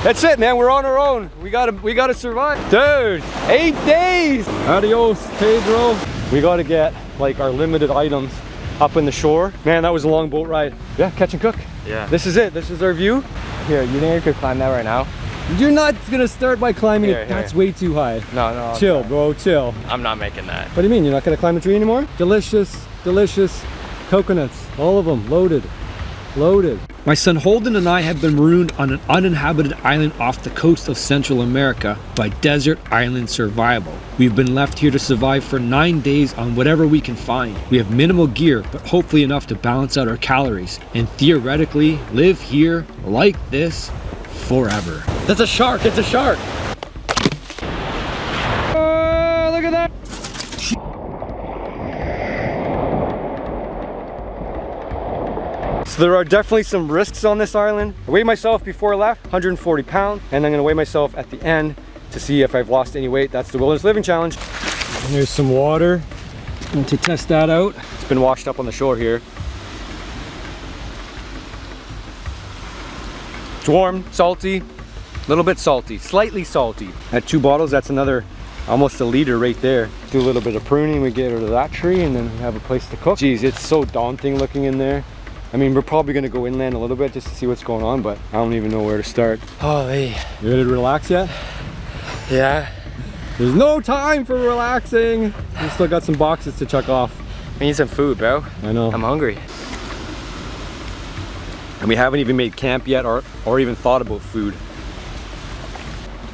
That's it, man. We're on our own. We gotta survive. Dude, 8 days. Adios, Pedro. We gotta get like our limited items up in the shore. Man, that was a long boat ride. Yeah, catch and cook. Yeah. This is it. This is our view. Here, you think you could climb that right now? You're not gonna start by climbing it. Here. That's way too high. No. Chill, bro, chill. I'm not making that. What do you mean? You're not gonna climb the tree anymore? Delicious, delicious coconuts. All of them, loaded. Loaded. My son Holden and I have been marooned on an uninhabited island off the coast of Central America by desert island survival. We've been left here to survive for 9 days on whatever we can find. We have minimal gear, but hopefully enough to balance out our calories and theoretically live here like this forever. That's a shark, it's a shark! Oh, look at that! So there are definitely some risks on this island. I weighed myself before I left, 140 pounds, and I'm gonna weigh myself at the end to see if I've lost any weight. That's the Wilderness Living Challenge. And there's some water, and to test that out. It's been washed up on the shore here. It's warm, salty, a little bit salty, slightly salty. At 2 bottles, that's another almost a liter right there. Do a little bit of pruning, we get rid of that tree, and then we have a place to cook. Geez, it's so daunting looking in there. I mean, we're probably gonna go inland a little bit just to see what's going on, but I don't even know where to start. Holy. You ready to relax yet? Yeah. There's no time for relaxing. We still got some boxes to check off. I need some food, bro. I know. I'm hungry. And we haven't even made camp yet or even thought about food.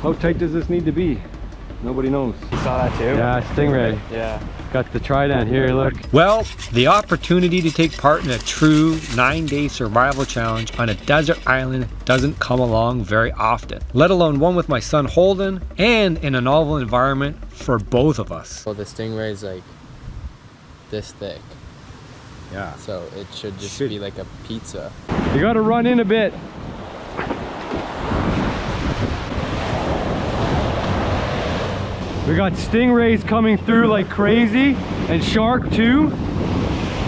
How tight does this need to be? Nobody knows. You saw that too? Yeah, stingray. Yeah. Got the trident here, look. Well, the opportunity to take part in a true 9-day survival challenge on a desert island doesn't come along very often, let alone one with my son Holden and in a novel environment for both of us. Well, the stingray is like this thick, Yeah. so it should just be like a pizza. You gotta run in a bit. We got stingrays coming through like crazy, and shark too,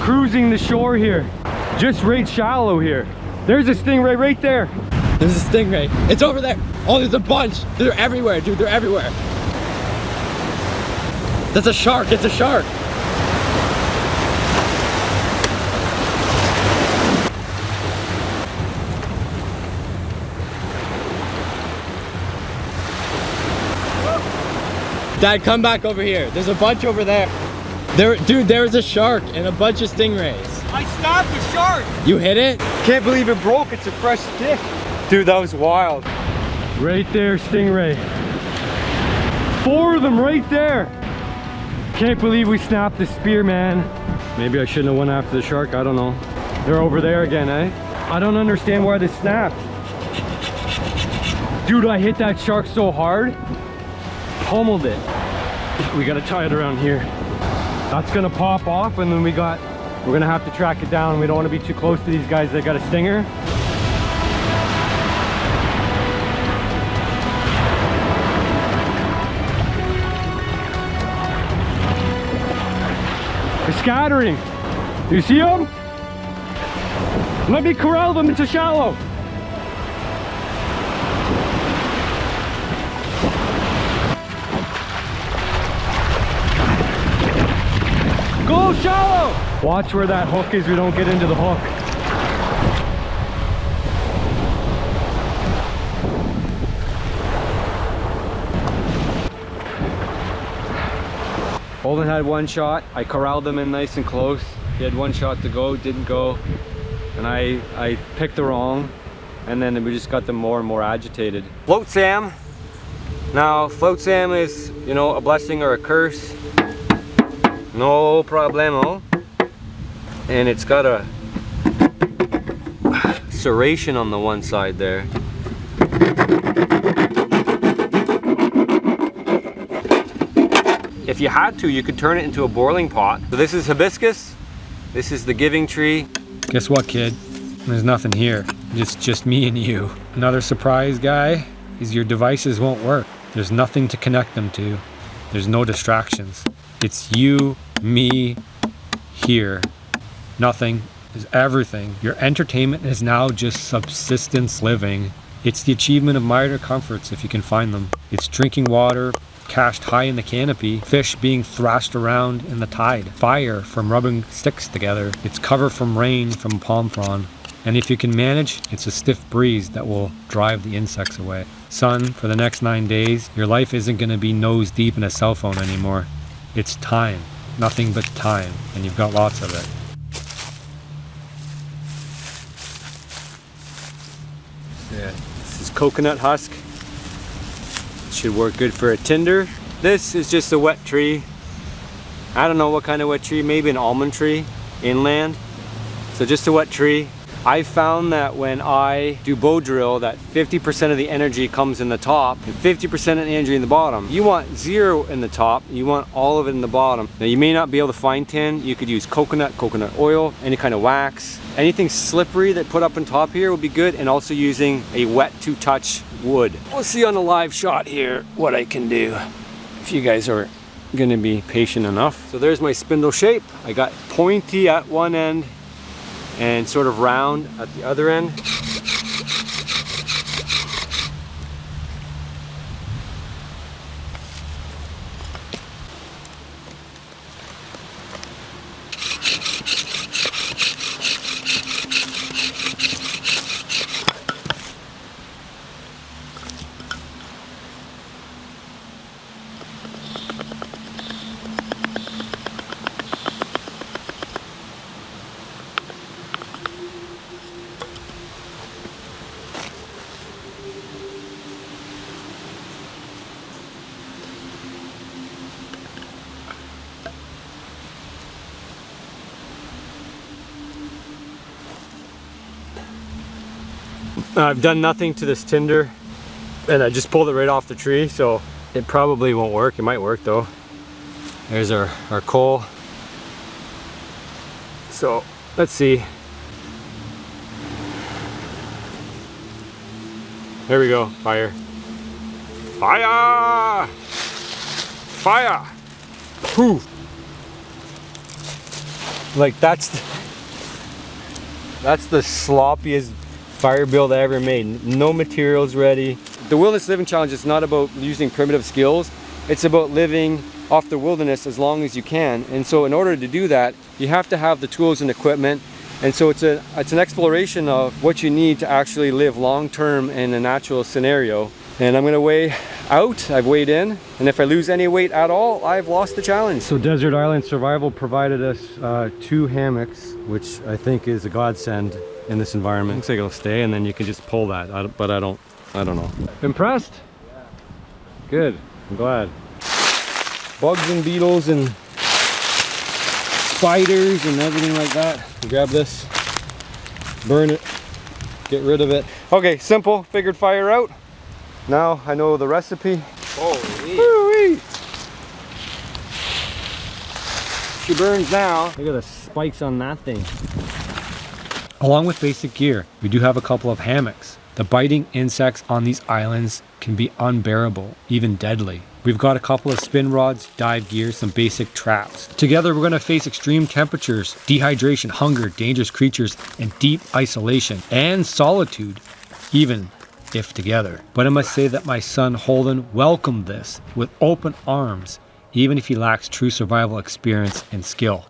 cruising the shore here. Just right shallow here. There's a stingray right there. There's a stingray. It's over there. Oh, there's a bunch. They're everywhere, dude. They're everywhere. That's a shark. It's a shark. Dad, come back over here. There's a bunch over there. Dude, there was a shark and a bunch of stingrays. I stopped the shark. You hit it? Can't believe it broke. It's a fresh stick. Dude, that was wild. Right there, stingray. 4 of them right there. Can't believe we snapped the spear, man. Maybe I shouldn't have went after the shark. I don't know. They're over there again, eh? I don't understand why they snapped. Dude, I hit that shark so hard. Pummeled it. We gotta tie it around here. That's gonna pop off, and then we're gonna have to track it down. We don't want to be too close to these guys that got a stinger. They're scattering. Do you see them? Let me corral them into shallow. Go shallow! Watch where that hook is, we don't get into the hook. Holden had 1 shot. I corralled him in nice and close. He had 1 shot to go, didn't go. And I picked the wrong. And then we just got them more and more agitated. Float Sam. Now, float Sam is, you know, a blessing or a curse. No problemo. And it's got a serration on the one side there. If you had to, you could turn it into a boiling pot. So this is hibiscus. This is the giving tree. Guess what, kid? There's nothing here. It's just me and you. Another surprise, guy, is your devices won't work. There's nothing to connect them to. There's no distractions. It's you, me, here. Nothing is everything. Your entertainment is now just subsistence living It's the achievement of minor comforts if you can find them. It's drinking water cached high in the canopy, fish being thrashed around in the tide, fire from rubbing sticks together, it's cover from rain from palm frond. And if you can manage, it's a stiff breeze that will drive the insects away. Son, for the next 9 days, your life isn't going to be nose deep in a cell phone anymore. It's time, nothing but time, and you've got lots of it. Yeah, this is coconut husk. Should work good for a tinder. This is just a wet tree. I don't know what kind of wet tree, maybe an almond tree, inland. So just a wet tree. I found that when I do bow drill that 50% of the energy comes in the top and 50% of the energy in the bottom. You want 0 in the top, you want all of it in the bottom. Now you may not be able to find tin. You could use coconut oil, any kind of wax. Anything slippery that put up on top here would be good, and also using a wet to touch wood. We'll see on a live shot here what I can do if you guys are gonna be patient enough. So there's my spindle shape. I got pointy at one end and sort of round at the other end. I've done nothing to this tinder, and I just pulled it right off the tree, so it probably won't work. It might work though. There's our coal. So let's see. There we go. Fire. Fire! Fire! Whew. Like that's the sloppiest fire build I ever made. No materials ready. The Wilderness Living Challenge is not about using primitive skills. It's about living off the wilderness as long as you can. And so in order to do that, you have to have the tools and equipment. And so it's an exploration of what you need to actually live long-term in a natural scenario. And I'm gonna weigh out, I've weighed in, and if I lose any weight at all, I've lost the challenge. So Desert Island Survival provided us 2 hammocks, which I think is a godsend in this environment. Looks like it'll stay, and then you can just pull that, but I don't know. Impressed? Good, I'm glad. Bugs and beetles and spiders and everything like that. Grab this, burn it, get rid of it. Okay, simple, figured fire out. Now I know the recipe. Holy. Woo-wee. She burns now. Look at the spikes on that thing. Along with basic gear, we do have a couple of hammocks. The biting insects on these islands can be unbearable, even deadly. We've got a couple of spin rods, dive gear, some basic traps. Together we're going to face extreme temperatures, dehydration, hunger, dangerous creatures, and deep isolation and solitude, even if together. But I must say that my son Holden welcomed this with open arms, even if he lacks true survival experience and skill.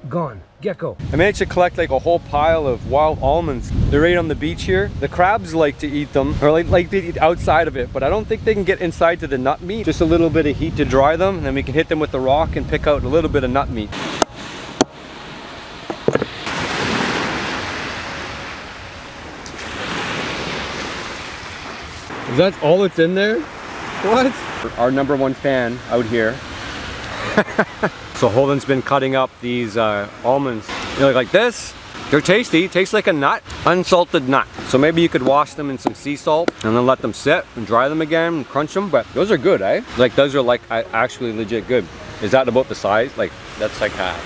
Gone. Gecko. I managed to collect like a whole pile of wild almonds. They're right on the beach here. The crabs like to eat them, or like to eat outside of it, but I don't think they can get inside to the nut meat. Just a little bit of heat to dry them, and then we can hit them with the rock and pick out a little bit of nut meat. Is that all that's in there? What? Our #1 fan out here. So Holden's been cutting up these almonds. They look like this. They're tasty, tastes like a nut, unsalted nut. So maybe you could wash them in some sea salt and then let them sit and dry them again and crunch them. But those are good, eh? Like those are like actually legit good. Is that about the size? Like that's like half.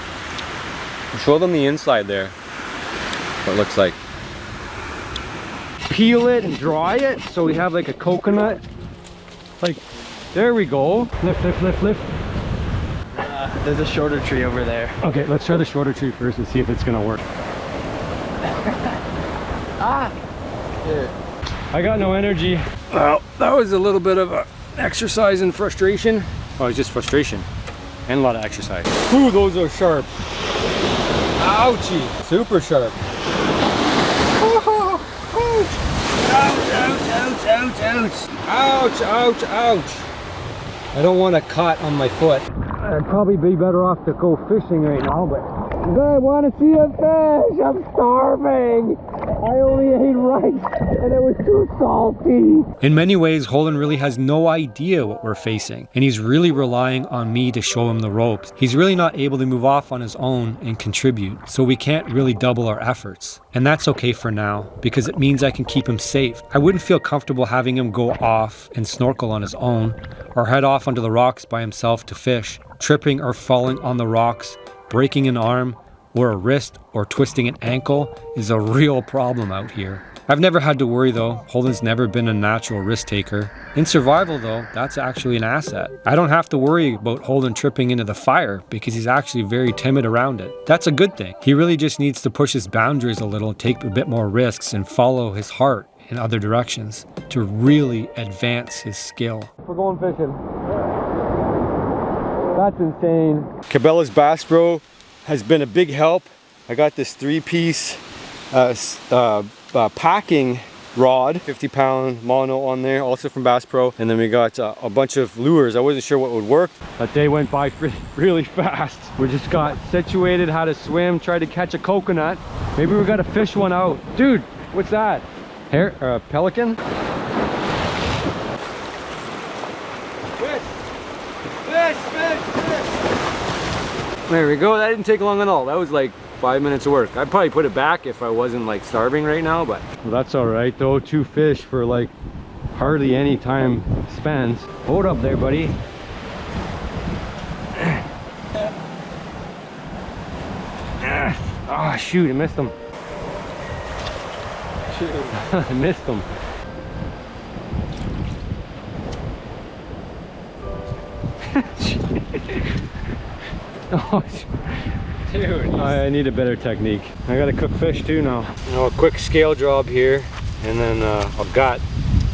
Show them the inside there. What it looks like. Peel it and dry it so we have like a coconut. Like, there we go. Lift, lift, lift, lift. There's a shorter tree over there. Okay, let's try the shorter tree first and see if it's gonna work. Ah! I got no energy. Well, that was a little bit of a exercise in frustration. Oh, it's just frustration and a lot of exercise. Ooh, those are sharp. Ouchie, super sharp. Oh, ouch, ouch, ouch, ouch, ouch, ouch. I don't want a cut on my foot. I'd probably be better off to go fishing right now, but I want to see a fish. I'm starving. I only ate rice and it was too salty. In many ways, Holden really has no idea what we're facing, and he's really relying on me to show him the ropes. He's really not able to move off on his own and contribute, so we can't really double our efforts. And that's okay for now, because it means I can keep him safe. I wouldn't feel comfortable having him go off and snorkel on his own, or head off onto the rocks by himself to fish, tripping or falling on the rocks, breaking an arm, or a wrist, or twisting an ankle is a real problem out here. I've never had to worry though. Holden's never been a natural risk taker. In survival though, that's actually an asset. I don't have to worry about Holden tripping into the fire because he's actually very timid around it. That's a good thing. He really just needs to push his boundaries a little, take a bit more risks, and follow his heart in other directions to really advance his skill. We're going fishing. That's insane. Cabela's Bass Pro has been a big help. I got this 3-piece packing rod, 50-pound mono on there, also from Bass Pro. And then we got a bunch of lures. I wasn't sure what would work. That day went by really fast. We just got situated, how to swim, tried to catch a coconut. Maybe we gotta fish one out. Dude, what's that? Hair, pelican? Fish, fish, fish. There we go. That didn't take long at all. That was like 5 minutes of work. I'd probably put it back if I wasn't like starving right now, but well, that's all right though. 2 fish for like hardly any time spent. Hold up there, buddy. Ah, shoot, I missed him. I missed him. Oh, dude, I need a better technique. I gotta cook fish too now. You know, a quick scale job here, and then I've got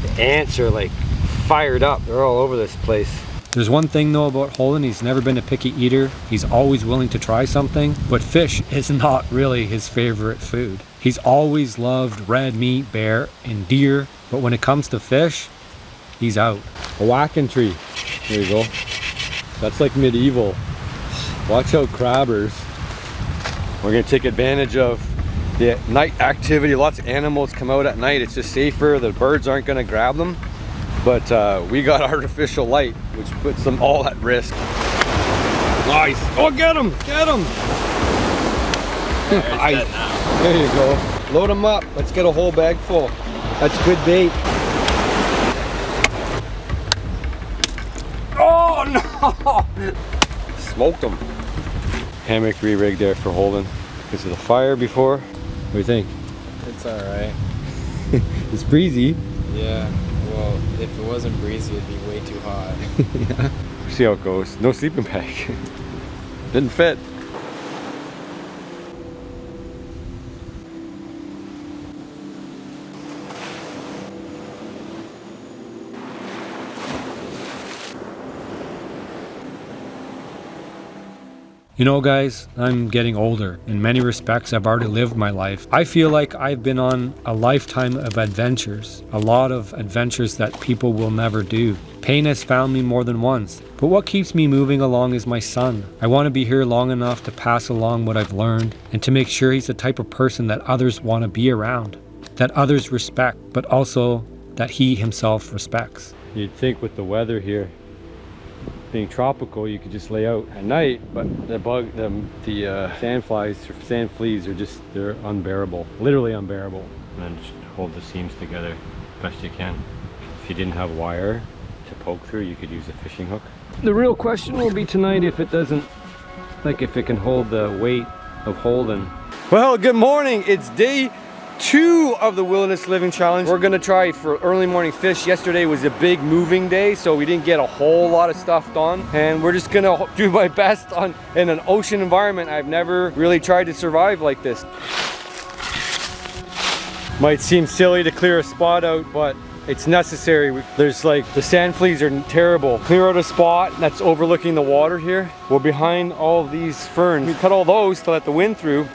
the ants are like fired up. They're all over this place. There's one thing though about Holden, he's never been a picky eater. He's always willing to try something, but fish is not really his favorite food. He's always loved red meat, bear, and deer, but when it comes to fish, he's out. A whacking tree. There you go. That's like medieval. Watch out, crabbers. We're gonna take advantage of the night activity. Lots of animals come out at night. It's just safer. The birds aren't gonna grab them. But we got artificial light, which puts them all at risk. Nice. Oh, get him! Get him! Nice. There you go. Load them up. Let's get a whole bag full. That's good bait. Oh no! Smoked them. Hammock re-rig there for Holden because of the fire before. What do you think? It's alright. It's breezy. Yeah, well, if it wasn't breezy, it'd be way too hot. Yeah. See how it goes. No sleeping bag. Didn't fit. You know guys, I'm getting older. In many respects, I've already lived my life. I feel like I've been on a lifetime of adventures. A lot of adventures that people will never do. Pain has found me more than once. But what keeps me moving along is my son. I want to be here long enough to pass along what I've learned and to make sure he's the type of person that others want to be around. That others respect, but also that he himself respects. You'd think with the weather here being tropical, you could just lay out at night, but the sand fleas are just, they're unbearable, literally unbearable. And then just hold the seams together best you can. If you didn't have wire to poke through, you could use a fishing hook. The real question will be tonight if it doesn't, like if it can hold the weight of Holden. Well, good morning. It's day 2 of the Wilderness Living Challenge. We're gonna try for early morning fish. Yesterday was a big moving day, so we didn't get a whole lot of stuff done. And we're just gonna do my best in an ocean environment. I've never really tried to survive like this. Might seem silly to clear a spot out, but it's necessary. There's like, the sand fleas are terrible. Clear out a spot that's overlooking the water here. We're behind all of these ferns. We cut all those to let the wind through.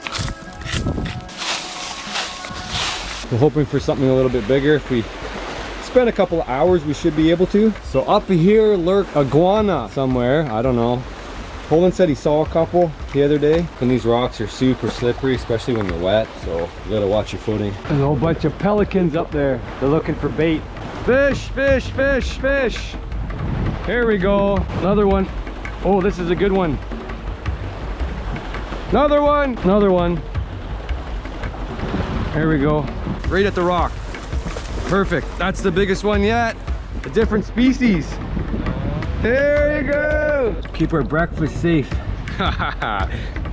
We're hoping for something a little bit bigger. If we spend a couple of hours, we should be able to. So up here lurk iguana somewhere. I don't know. Colin said he saw a couple the other day. And these rocks are super slippery, especially when they're wet. So you gotta watch your footing. There's a whole bunch of pelicans up there. They're looking for bait. Fish, fish, fish, fish. Here we go. Another one. Oh, this is a good one. Another one. Another one. Here we go. Right at the rock. Perfect. That's the biggest one yet. A different species. There you go. Keep our breakfast safe.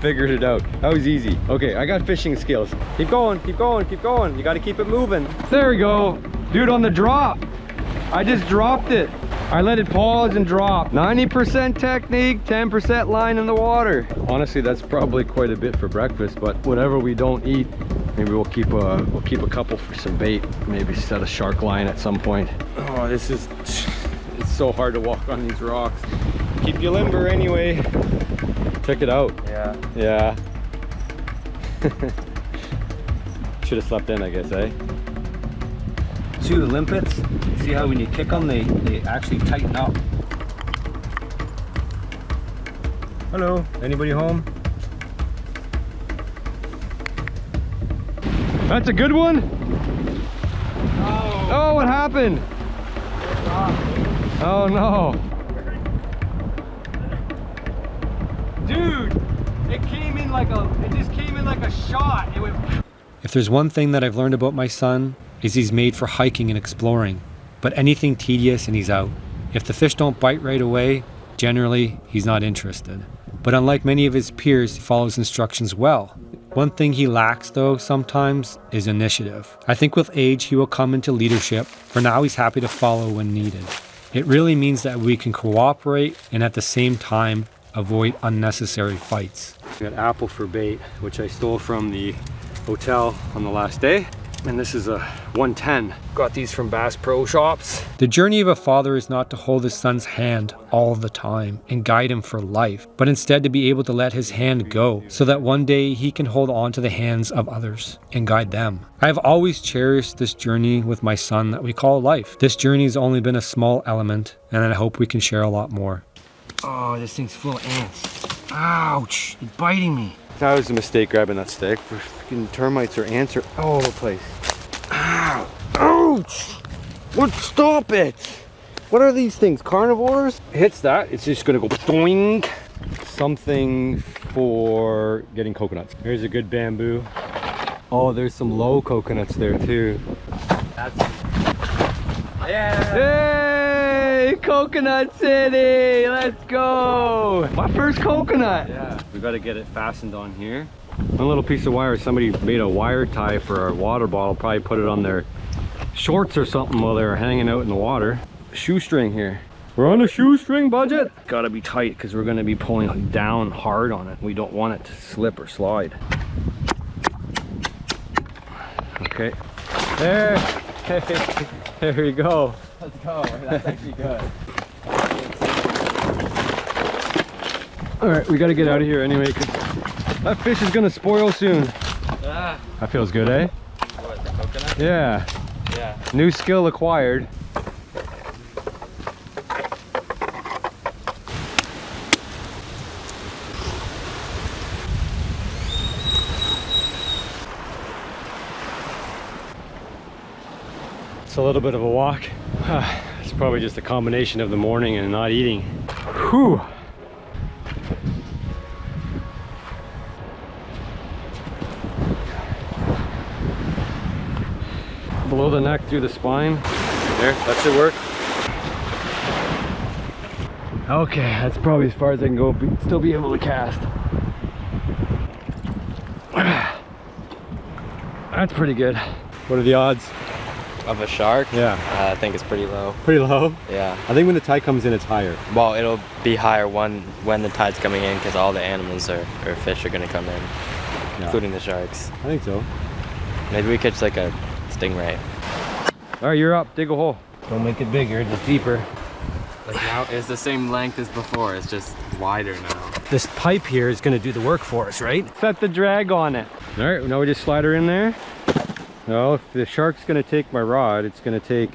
Figured it out. That was easy. Okay, I got fishing skills. Keep going, keep going, keep going. You got to keep it moving. There we go. Dude, on the drop. I just dropped it. I let it pause and drop. 90% technique, 10% line in the water. Honestly, that's probably quite a bit for breakfast, but whatever we don't eat, maybe we'll keep a couple for some bait. Maybe set a shark line at some point. Oh, this is, it's so hard to walk on these rocks. Keep you limber anyway. Check it out. Yeah. Yeah. Should have slept in, I guess, eh? 2 limpets. See how when you kick them, they actually tighten up. Hello, anybody home? That's a good one? Oh, oh, what happened? Oh no. Dude, it just came in like a shot. It went. If there's one thing that I've learned about my son, is he's made for hiking and exploring. But anything tedious and he's out. If the fish don't bite right away, generally he's not interested. But unlike many of his peers, he follows instructions well. One thing he lacks though sometimes is initiative. I think with age he will come into leadership. For now he's happy to follow when needed. It really means that we can cooperate and at the same time avoid unnecessary fights. We got apple for bait, which I stole from the hotel on the last day. And this is a 110. Got these from Bass Pro Shops. The journey of a father is not to hold his son's hand all the time and guide him for life, but instead to be able to let his hand go so that one day he can hold on to the hands of others and guide them. I have always cherished this journey with my son that we call life. This journey has only been a small element, and I hope we can share a lot more. Oh, this thing's full of ants. Ouch, it's biting me. That was a mistake grabbing that stick. Freaking termites or ants are all over the place. Ow! Ouch! What? Stop it! What are these things? Carnivores? It hits that, it's just gonna go boing. Something for getting coconuts. Here's a good bamboo. Oh, there's some low coconuts there too. That's... Yeah! Hey! Coconut City! Let's go! My first coconut! Yeah. We gotta get it fastened on here. One little piece of wire, somebody made a wire tie for our water bottle, probably put it on their shorts or something while they were hanging out in the water. Shoestring here. We're on a shoestring budget. Gotta be tight because we're gonna be pulling down hard on it. We don't want it to slip or slide. Okay. There. Hey. There you go. Let's go. That's actually good. All right, we gotta get out of here anyway because that fish is gonna spoil soon. Ah. That feels good, eh? What, the coconut? Yeah. Yeah. New skill acquired. It's a little bit of a walk. It's probably just a combination of the morning and not eating. Whew. Below the neck, through the spine. There, that should work. Okay, that's probably as far as I can go, still be able to cast. That's pretty good. What are the odds? Of a shark? Yeah. I think it's pretty low. Pretty low? Yeah. I think when the tide comes in, it's higher. Well, it'll be higher when the tide's coming in because all the animals or fish are going to come in, including the sharks. I think so. Maybe we catch like a stingray. All right, you're up. Dig a hole. Don't make it bigger, just deeper. Like now, it's the same length as before. It's just wider now. This pipe here is gonna do the work for us, right? Set the drag on it. All right, now we just slide her in there. Now, if the shark's gonna take my rod, it's gonna take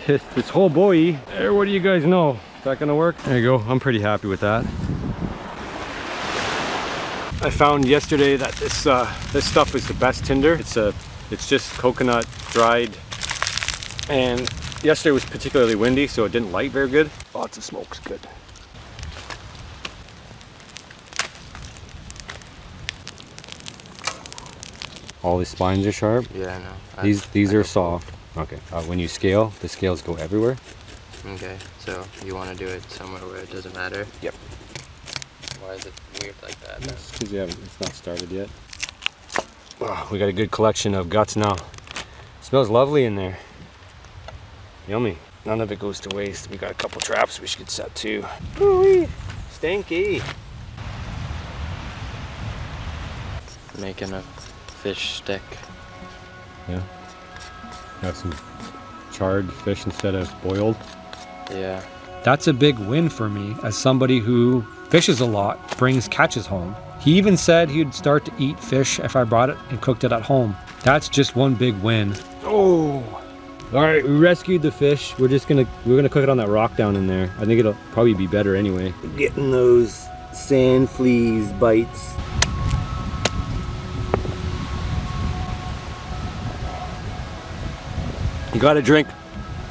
this whole buoy. There, what do you guys know? Is that gonna work? There you go. I'm pretty happy with that. I found yesterday that this stuff is the best tinder. It's just coconut dried, and yesterday was particularly windy, so it didn't light very good. Lots of smoke's good. All the spines are sharp. Yeah, I know. These are soft. Okay. When you scale, the scales go everywhere. Okay, so you want to do it somewhere where it doesn't matter? Yep. Why is it weird like that? Because it's not started yet. Oh, we got a good collection of guts now. Smells lovely in there. Yummy. None of it goes to waste. We got a couple traps we should set too. Ooh-wee. Stinky. Making a fish stick. Yeah. Got some charred fish instead of boiled. Yeah. That's a big win for me as somebody who fishes a lot, brings catches home. He even said he'd start to eat fish if I brought it and cooked it at home. That's just one big win. Oh. All right, we rescued the fish. We're gonna cook it on that rock down in there. I think it'll probably be better anyway. Getting those sand fleas bites. You gotta drink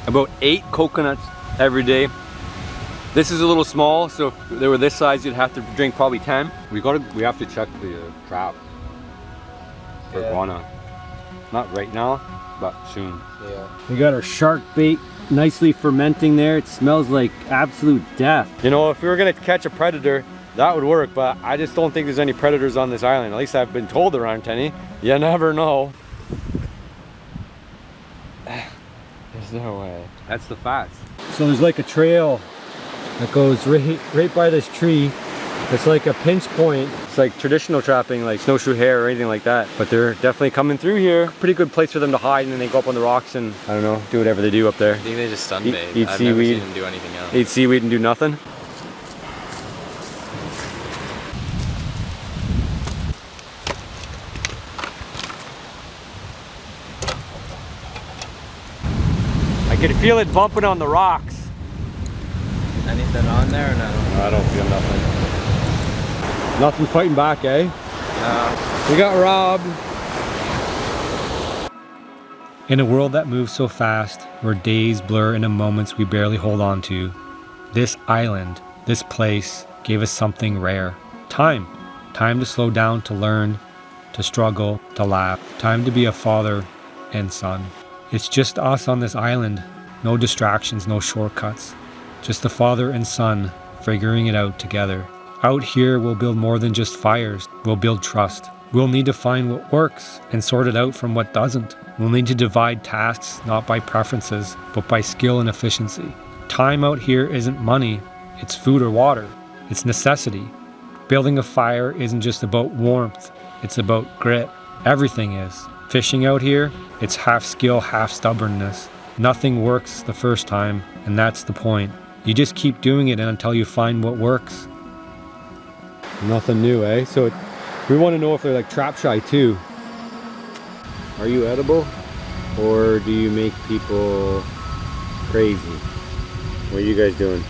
about 8 coconuts every day. This is a little small, so if they were this size, you'd have to drink probably 10. We have to check the trap for iguana. Not right now, but soon. Yeah. We got our shark bait nicely fermenting there. It smells like absolute death. You know, if we were gonna catch a predator, that would work, but I just don't think there's any predators on this island. At least I've been told there aren't any. You never know. There's no way. That's the fats. So there's like a trail that goes right by this tree. It's like a pinch point. It's like traditional trapping, like snowshoe hare or anything like that. But they're definitely coming through here. Pretty good place for them to hide, and then they go up on the rocks and, I don't know, do whatever they do up there. I think they just sunbathe. Eat I've seaweed. never seen them do anything else. Eat seaweed and do nothing. I can feel it bumping on the rocks. Anything on there or no? I don't feel nothing. Nothing fighting back, eh? No. We got robbed. In a world that moves so fast, where days blur into moments we barely hold on to, this island, this place, gave us something rare. Time. Time to slow down, to learn, to struggle, to laugh. Time to be a father and son. It's just us on this island. No distractions, no shortcuts. Just the father and son figuring it out together. Out here, we'll build more than just fires. We'll build trust. We'll need to find what works and sort it out from what doesn't. We'll need to divide tasks not by preferences, but by skill and efficiency. Time out here isn't money, it's food or water. It's necessity. Building a fire isn't just about warmth, it's about grit. Everything is. Fishing out here, it's half skill, half stubbornness. Nothing works the first time, and that's the point. You just keep doing it until you find what works. Nothing new, eh? So we want to know if they're like trap shy too. Are you edible, or do you make people crazy? What are you guys doing?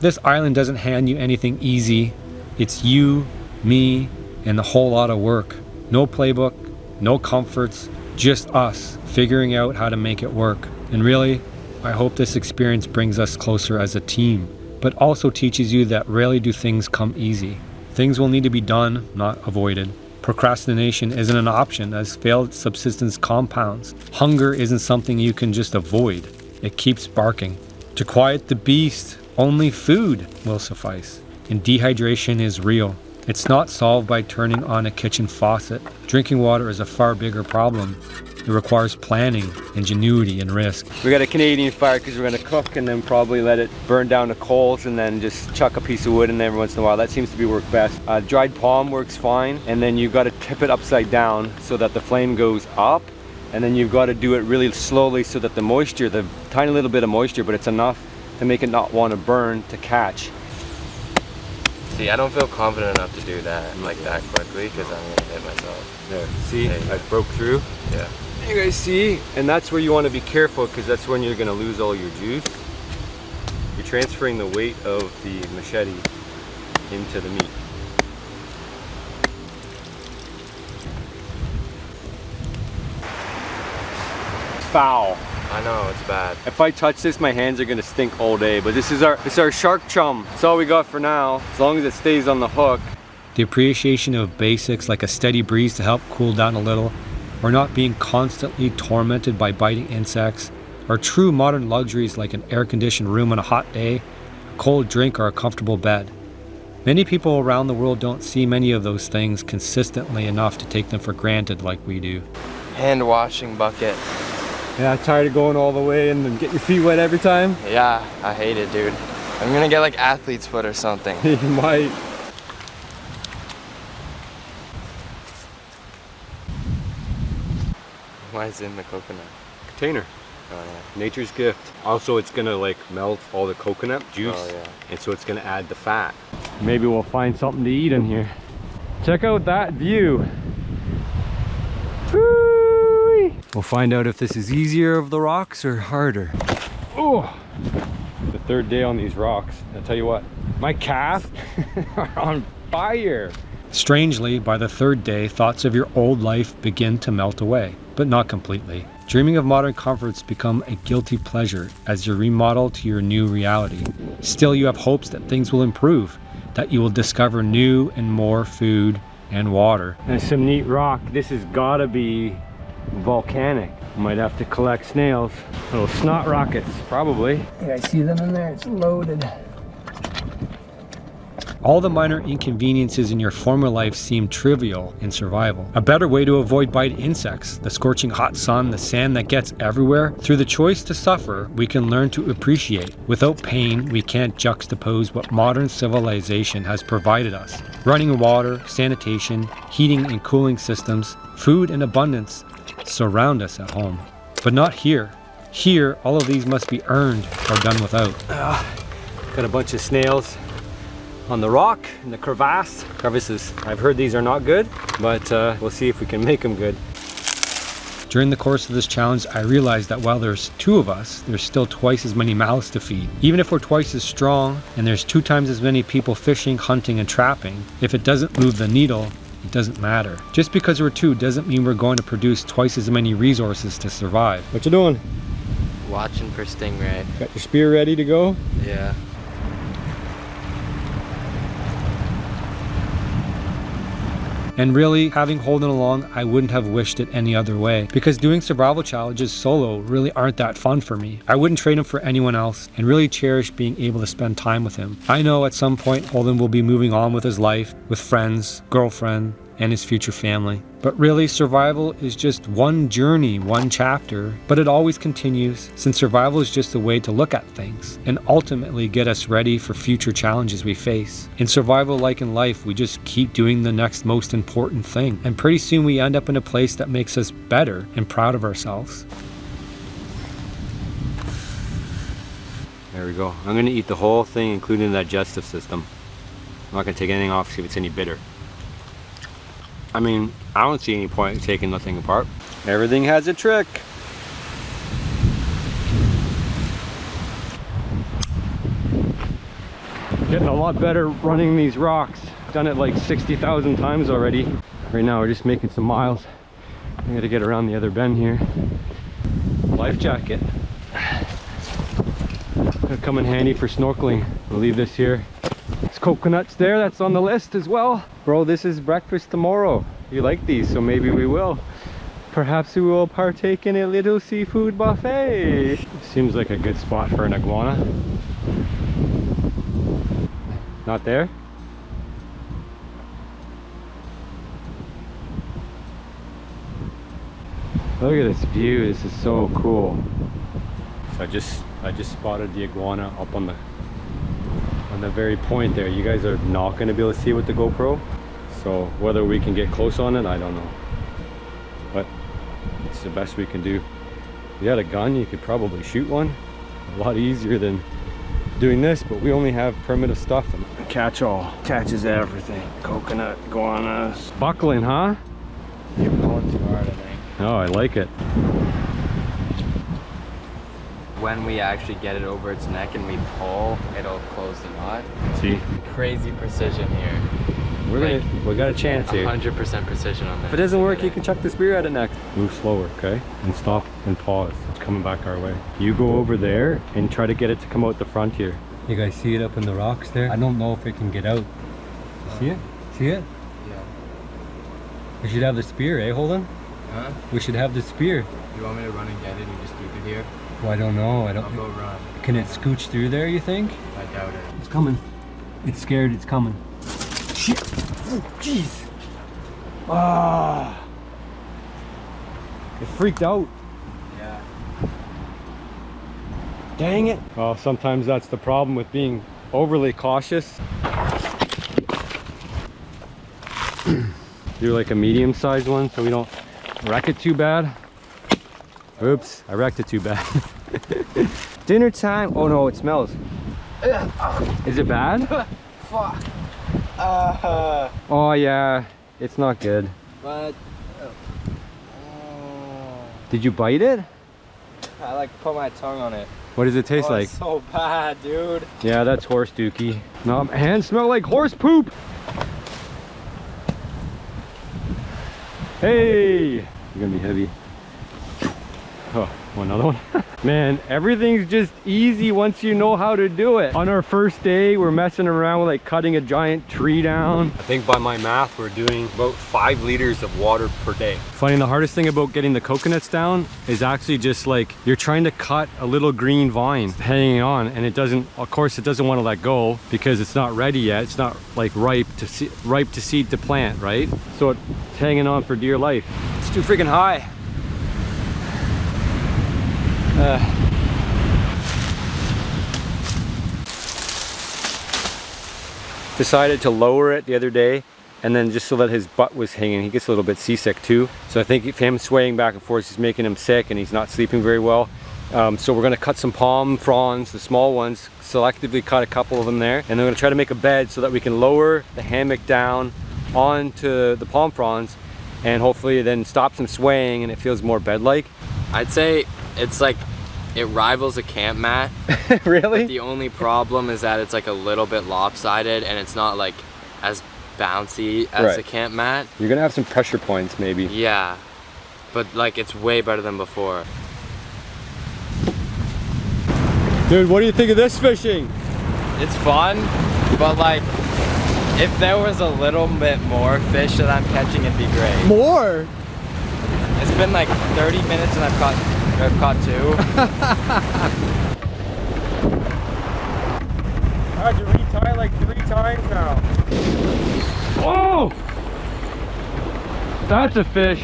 This island doesn't hand you anything easy. It's you, me, and a whole lot of work. No playbook, no comforts, just us figuring out how to make it work. And really, I hope this experience brings us closer as a team, but also teaches you that rarely do things come easy. Things will need to be done, not avoided. Procrastination isn't an option as failed subsistence compounds. Hunger isn't something you can just avoid. It keeps barking. To quiet the beast, only food will suffice. And dehydration is real. It's not solved by turning on a kitchen faucet. Drinking water is a far bigger problem. It requires planning, ingenuity, and risk. We got a Canadian fire because we're gonna cook and then probably let it burn down the coals and then just chuck a piece of wood in there every once in a while. That seems to be work best. Dried palm works fine, and then you've got to tip it upside down so that the flame goes up, and then you've got to do it really slowly so that the moisture, the tiny little bit of moisture, but it's enough to make it not want to burn, to catch. See, I don't feel confident enough to do that like that quickly because I'm gonna hit myself. There, see, There you I go. broke through. Yeah. You guys see? And that's where you want to be careful, because that's when you're going to lose all your juice. You're transferring the weight of the machete into the meat. It's foul. I know, it's bad. If I touch this, my hands are going to stink all day. But this is our shark chum. That's all we got for now, as long as it stays on the hook. The appreciation of basics like a steady breeze to help cool down a little, or not being constantly tormented by biting insects, or true modern luxuries like an air-conditioned room on a hot day, a cold drink, or a comfortable bed. Many people around the world don't see many of those things consistently enough to take them for granted like we do. Hand washing bucket. Yeah, tired of going all the way and then getting your feet wet every time? Yeah, I hate it, dude. I'm gonna get like athlete's foot or something. You might. Why is it in the coconut? Container. Oh yeah. Nature's gift. Also, it's gonna like melt all the coconut juice, Oh, yeah. and so it's gonna add the fat. Maybe we'll find something to eat in here. Check out that view. Whoo-wee. We'll find out if this is easier of the rocks or harder. Oh, the third day on these rocks. I'll tell you what, my calves are on fire. Strangely, by the third day, thoughts of your old life begin to melt away, but not completely. Dreaming of modern comforts become a guilty pleasure as you remodel to your new reality. Still, you have hopes that things will improve, that you will discover new and more food and water. There's some neat rock. This has gotta be volcanic. Might have to collect snails. Little snot rockets, probably. Yeah, I see them in there, it's loaded. All the minor inconveniences in your former life seem trivial in survival. A better way to avoid bite insects, the scorching hot sun, the sand that gets everywhere. Through the choice to suffer, we can learn to appreciate. Without pain, we can't juxtapose what modern civilization has provided us. Running water, sanitation, heating and cooling systems, food in abundance surround us at home. But not here. Here, all of these must be earned or done without. Got a bunch of snails on the rock in the crevices. I've heard these are not good, but we'll see if we can make them good. During the course of this challenge, I realized that while there's 2 of us, there's still twice as many mouths to feed. Even if we're twice as strong and there's 2 times as many people fishing, hunting, and trapping, if it doesn't move the needle, it doesn't matter. Just because we're 2 doesn't mean we're going to produce twice as many resources to survive. What you doing? Watching for stingray. Got your spear ready to go? Yeah. And really, having Holden along, I wouldn't have wished it any other way. Because doing survival challenges solo really aren't that fun for me. I wouldn't trade him for anyone else, and really cherish being able to spend time with him. I know at some point Holden will be moving on with his life, with friends, girlfriend, and his future family. But really, survival is just one journey, one chapter, but it always continues, since survival is just a way to look at things and ultimately get us ready for future challenges we face. In survival, like in life, we just keep doing the next most important thing, and pretty soon we end up in a place that makes us better and proud of ourselves. There we go. I'm gonna eat the whole thing, including the digestive system. I'm not gonna take anything off, see if it's any bitter. I mean, I don't see any point in taking nothing apart. Everything has a trick. Getting a lot better running these rocks. Done it like 60,000 times already. Right now we're just making some miles. I gotta get around the other bend here. Life jacket. Gonna come in handy for snorkeling. We'll leave this here. There's coconuts there, that's on the list as well. Bro, this is breakfast tomorrow. You like these, so maybe we will. Perhaps we will partake in a little seafood buffet. Seems like a good spot for an iguana. Not there? Look at this view, this is so cool. So I just spotted the iguana up on the very point there. You guys are not going to be able to see it with the GoPro. So whether we can get close on it, I don't know. But it's the best we can do. If you had a gun, you could probably shoot one. A lot easier than doing this, but we only have primitive stuff. And catch all catches everything. Coconut, iguanas. Buckling, huh? You're pulling too hard, I think. Oh, I like it. When we actually get it over its neck and we pull, it'll close the knot. See? Crazy precision here. We got a chance here. 100% precision on this. If it doesn't work, you can chuck the spear at it next. Move slower, okay? And stop and pause. It's coming back our way. You go over there and try to get it to come out the front here. You guys see it up in the rocks there? I don't know if it can get out. See it? See it? Yeah. We should have the spear, eh, Holden? Huh? We should have the spear. You want me to run and get it and just keep it here? Well, I don't know. I'll go run. Can it scooch through there, you think? I doubt it. It's coming. It's scared, it's coming. Shit! Oh, jeez! Ah! It freaked out. Yeah. Dang it! Well, sometimes that's the problem with being overly cautious. Do like a medium-sized one so we don't wreck it too bad. Oops, I wrecked it too bad. Dinner time. Oh no, it smells. Is it bad? Fuck. Oh yeah, it's not good. But Did you bite it? I like put my tongue on it. What does it taste like? It's so bad, dude. Yeah, that's horse dookie. No, my hands smell like horse poop. Hey, you're gonna be heavy. Oh, want another one? Man, everything's just easy once you know how to do it. On our first day, we're messing around with like cutting a giant tree down. I think by my math, we're doing about 5 liters of water per day. Funny, the hardest thing about getting the coconuts down is actually just like, you're trying to cut a little green vine hanging on, and it doesn't, of course, it doesn't want to let go because it's not ready yet. It's not like ripe to seed to plant, right? So it's hanging on for dear life. It's too freaking high. Decided to lower it the other day, and then just so that his butt was hanging, he gets a little bit seasick too. So I think if him swaying back and forth is making him sick, and he's not sleeping very well. So we're gonna cut some palm fronds, the small ones, selectively cut a couple of them there, and then we're gonna try to make a bed so that we can lower the hammock down onto the palm fronds, and hopefully then stops him swaying and it feels more bed-like. I'd say it's like, it rivals a camp mat. Really? But the only problem is that it's like a little bit lopsided and it's not like as bouncy as a camp mat. You're gonna have some pressure points maybe. Yeah, but like it's way better than before. Dude, what do you think of this fishing? It's fun, but like if there was a little bit more fish that I'm catching, it'd be great. More? It's been like 30 minutes and I've caught 2. I had to retie like 3 times now. Oh! That's a fish.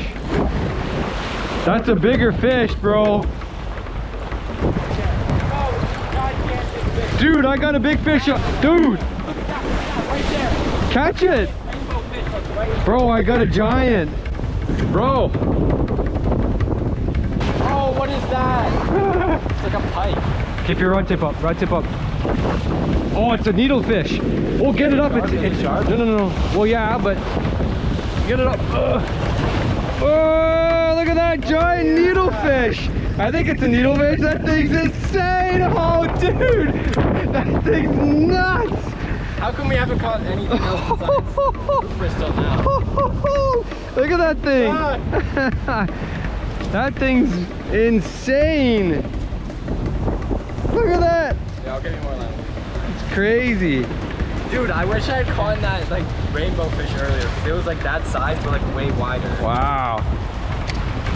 That's a bigger fish, bro. Dude, I got a big fish. Dude! Catch it! Bro, I got a giant. Bro! Oh, what is that? It's like a pike. Keep your rod tip up, Oh, it's a needlefish. Oh, get it up. It's no. Well, yeah, but get it up. Oh, look at that giant needlefish. I think it's a needlefish. That thing's insane. Oh, dude, that thing's nuts. How come we haven't caught anything else besides crystal now? Look at that thing. That thing's insane. Look at that. Yeah, I'll get you more line. It's crazy. Dude, I wish I had caught that like rainbow fish earlier. It was like that size, but like way wider. Wow.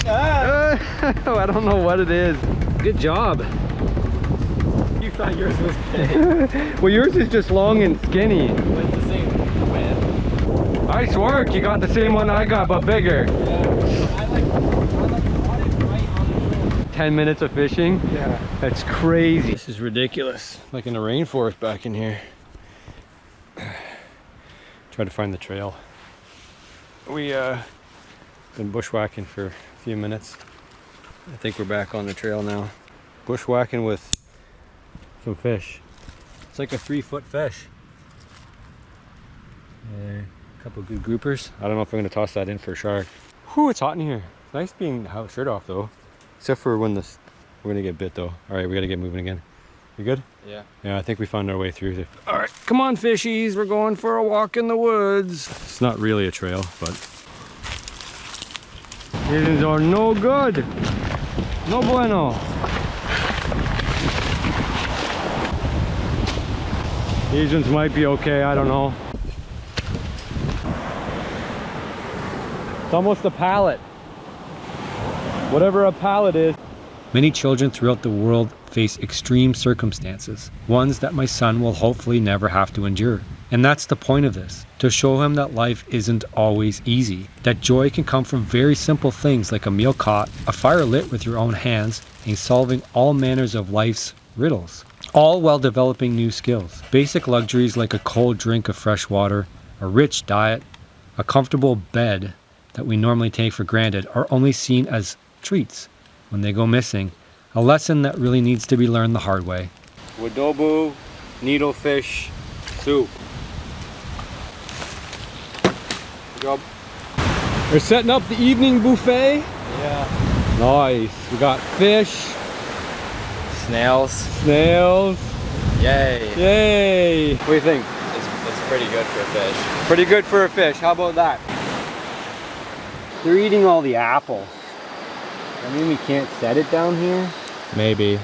I don't know what it is. Good job. You thought yours was big. Well, yours is just long and skinny. It's the same width. Nice work. You got the same one I got, but bigger. Yeah. I like caught it 10 minutes of fishing. Yeah. That's crazy. This is ridiculous. Like in the rainforest back in here. Try to find the trail. We been bushwhacking for a few minutes. I think we're back on the trail now. Bushwhacking with some fish. It's like a 3-foot fish. A couple good groupers. I don't know if I'm gonna toss that in for a shark. Whew, it's hot in here. It's nice being shirt off though. Except for when we're gonna get bit though. All right, we gotta get moving again. You good? Yeah. Yeah, I think we found our way through. All right, come on fishies, we're going for a walk in the woods. It's not really a trail, but these are no good. No bueno. Asians might be okay, I don't know. It's almost a pallet. Whatever a pallet is. Many children throughout the world face extreme circumstances, ones that my son will hopefully never have to endure. And that's the point of this, to show him that life isn't always easy, that joy can come from very simple things like a meal caught, a fire lit with your own hands, and solving all manners of life's riddles, all while developing new skills. Basic luxuries like a cold drink of fresh water, a rich diet, a comfortable bed that we normally take for granted are only seen as treats when they go missing, a lesson that really needs to be learned the hard way. Wadobo needlefish soup. Good job. We're setting up the evening buffet. Yeah. Nice. We got fish. Snails. Snails. Yay. Yay. What do you think? It's pretty good for a fish. Pretty good for a fish. How about that? They're eating all the apples. I mean, we can't set it down here. Maybe.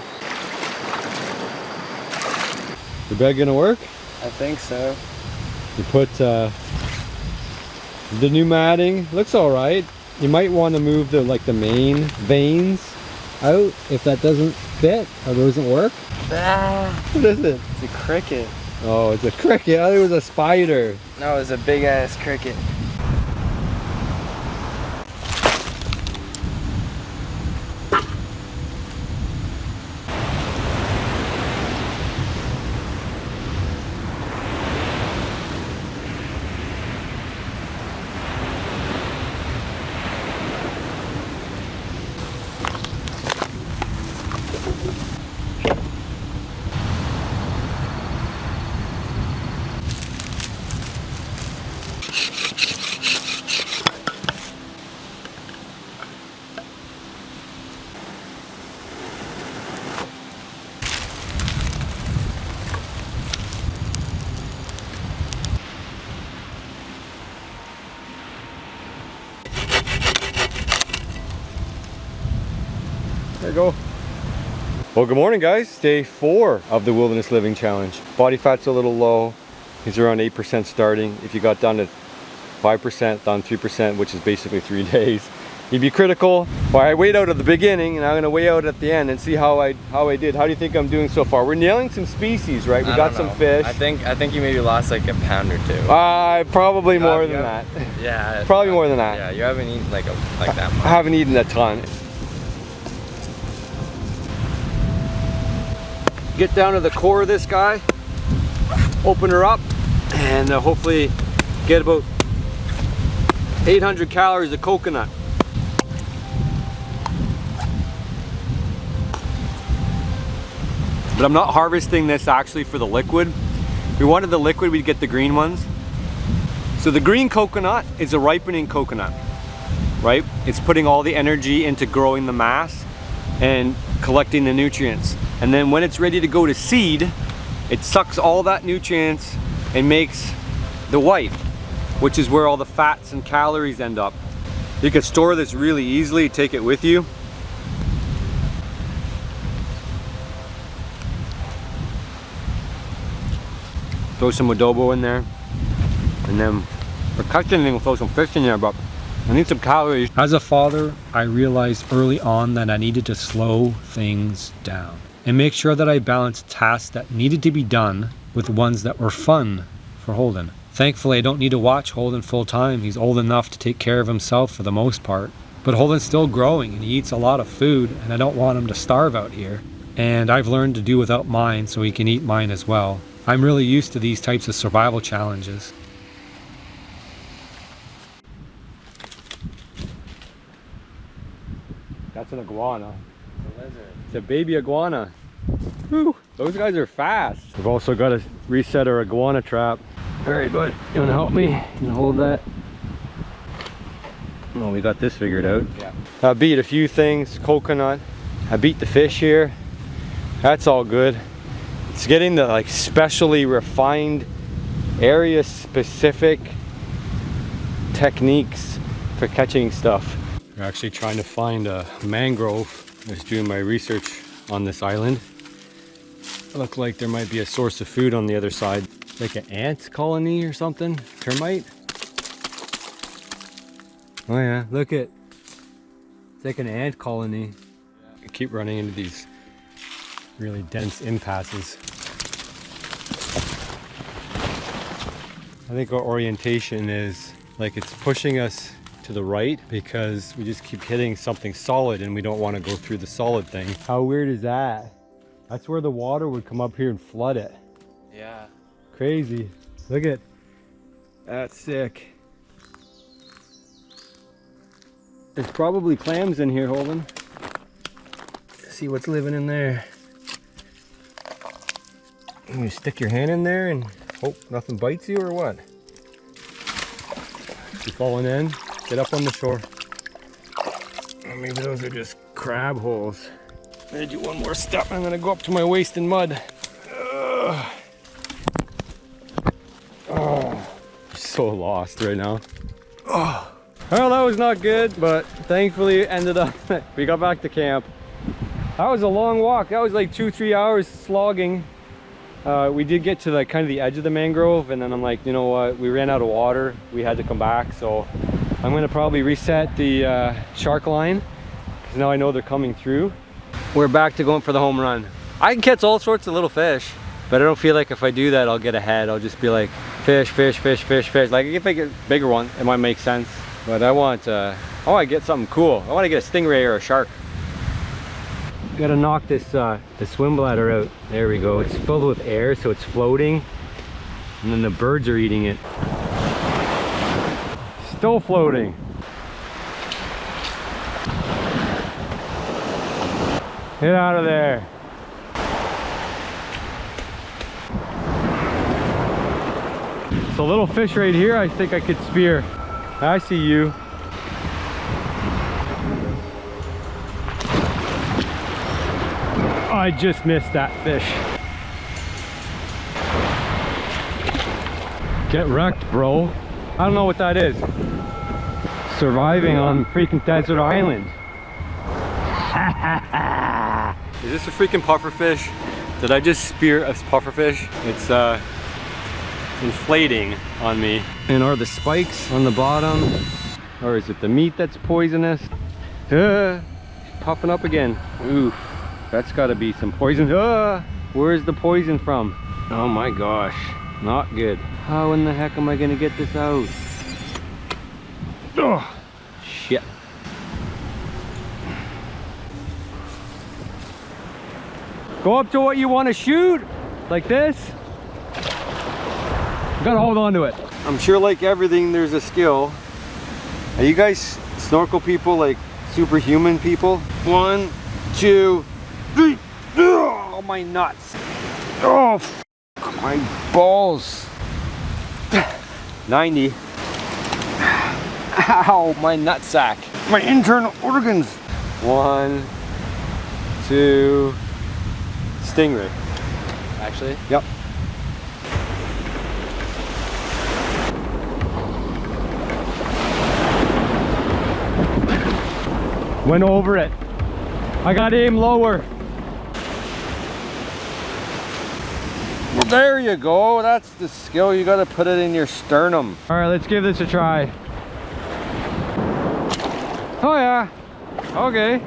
The bed gonna work? I think so. You put the new matting. Looks all right. You might want to move the main veins out if that doesn't fit or doesn't work. What is it? It's a cricket. Oh, it's a cricket. I thought it was a spider. No, it's a big ass cricket. There you go. Well, good morning guys. Day 4 of the Wilderness Living Challenge. Body fat's a little low. He's around 8% starting. If you got down to 5%, down 3%, which is basically 3 days, you'd be critical. Well, I weighed out at the beginning and I'm gonna weigh out at the end and see how I did. How do you think I'm doing so far? We're nailing some species, right? We got some fish. I think you maybe lost like a pound or 2. Probably more than that. Yeah. Probably more than that. Yeah, you haven't eaten like that much. I haven't eaten a ton. Get down to the core of this guy, open her up, and hopefully get about 800 calories of coconut. But I'm not harvesting this actually for the liquid. If we wanted the liquid, we'd get the green ones. So the green coconut is a ripening coconut, right? It's putting all the energy into growing the mass and collecting the nutrients. And then when it's ready to go to seed, it sucks all that nutrients and makes the white, which is where all the fats and calories end up. You can store this really easily, take it with you. Throw some adobo in there. And then for cutting, we'll throw some fish in there, but I need some calories. As a father, I realized early on that I needed to slow things down and make sure that I balanced tasks that needed to be done with ones that were fun for Holden. Thankfully, I don't need to watch Holden full time. He's old enough to take care of himself for the most part. But Holden's still growing and he eats a lot of food, and I don't want him to starve out here. And I've learned to do without mine so he can eat mine as well. I'm really used to these types of survival challenges. That's an iguana. It's a lizard. It's a baby iguana. Whew, those guys are fast. We've also got to reset our iguana trap. All right, bud, you wanna help me? You wanna hold that? Oh, we got this figured out. Yeah. I beat a few things, coconut. I beat the fish here. That's all good. It's getting the like specially refined, area specific techniques for catching stuff. We're actually trying to find a mangrove. I was doing my research on this island. It looked like there might be a source of food on the other side. Like an ant colony or something? Termite? Oh yeah, look at, it's like an ant colony. I keep running into these really dense impasses. I think our orientation is like it's pushing us to the right because we just keep hitting something solid and we don't want to go through the solid thing. How weird is that? That's where the water would come up here and flood it. Yeah. Crazy. Look at, that's sick. There's probably clams in here, Holden. See what's living in there. You stick your hand in there and hope nothing bites you or what? You falling in? Get up on the shore. Or maybe those are just crab holes. I'm gonna do one more step and I'm gonna go up to my waist in mud. Ugh. Oh, so lost right now. Oh. Well, that was not good, but thankfully it ended up, we got back to camp. That was a long walk. That was like 2-3 hours slogging. We did get to like kind of the edge of the mangrove, and then I'm like, you know what, we ran out of water. We had to come back, so I'm gonna probably reset the shark line because now I know they're coming through. We're back to going for the home run. I can catch all sorts of little fish, but I don't feel like if I do that, I'll get ahead. I'll just be like, fish, fish, fish, fish, fish. Like if I get a bigger one, it might make sense. But I want to get something cool. I want to get a stingray or a shark. Gotta knock this the swim bladder out. There we go. It's filled with air, so it's floating, and then the birds are eating it. Still floating. Get out of there. It's a little fish right here. I think I could spear. I see you. I just missed that fish. Get wrecked, bro. I don't know what that is. Surviving on freaking desert island. Is this a freaking pufferfish? Did I just spear a pufferfish? It's inflating on me. And are the spikes on the bottom, or is it the meat that's poisonous? Popping up again. Oof, that's got to be some poison. Where's the poison from? Oh my gosh, not good. How in the heck am I gonna get this out? Oh, shit. Go up to what you want to shoot, like this. Gotta hold on to it. I'm sure like everything, there's a skill. Are you guys snorkel people, like superhuman people? 1, 2, 3. Oh, my nuts. Oh, my balls. 90. Ow, my nutsack. My internal organs. 1, 2. Stingray. Actually? Yep. Went over it. I got aim lower. Well, there you go. That's the skill. You got to put it in your sternum. All right, let's give this a try. Oh yeah. Okay.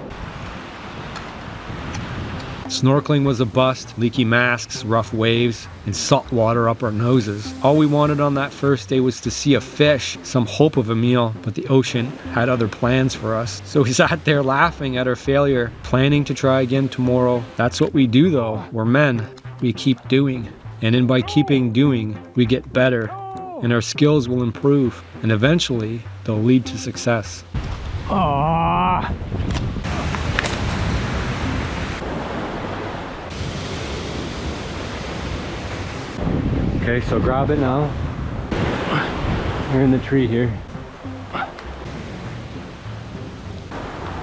Snorkeling was a bust, leaky masks, rough waves, and salt water up our noses. All we wanted on that first day was to see a fish, some hope of a meal, but the ocean had other plans for us. So we sat there laughing at our failure, planning to try again tomorrow. That's what we do though. We're men. We keep doing. And by keeping doing, we get better, and our skills will improve, and eventually they'll lead to success. Okay, so grab it now. You're in the tree here.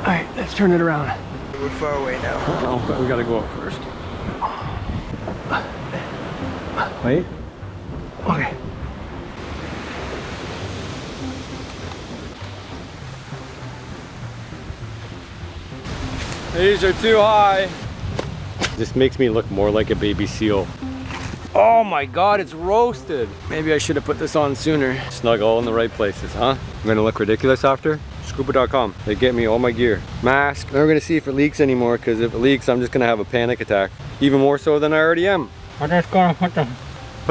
Alright, let's turn it around. We're far away now. Oh, but we gotta go up first. Wait. Okay. These are too high. This makes me look more like a baby seal. Oh my god, it's roasted. Maybe I should have put this on sooner. Snug all in the right places, huh? I'm gonna look ridiculous after. Scuba.com. They get me all my gear. Mask. Never gonna see if it leaks anymore, because if it leaks, I'm just gonna have a panic attack. Even more so than I already am. I'm just gonna put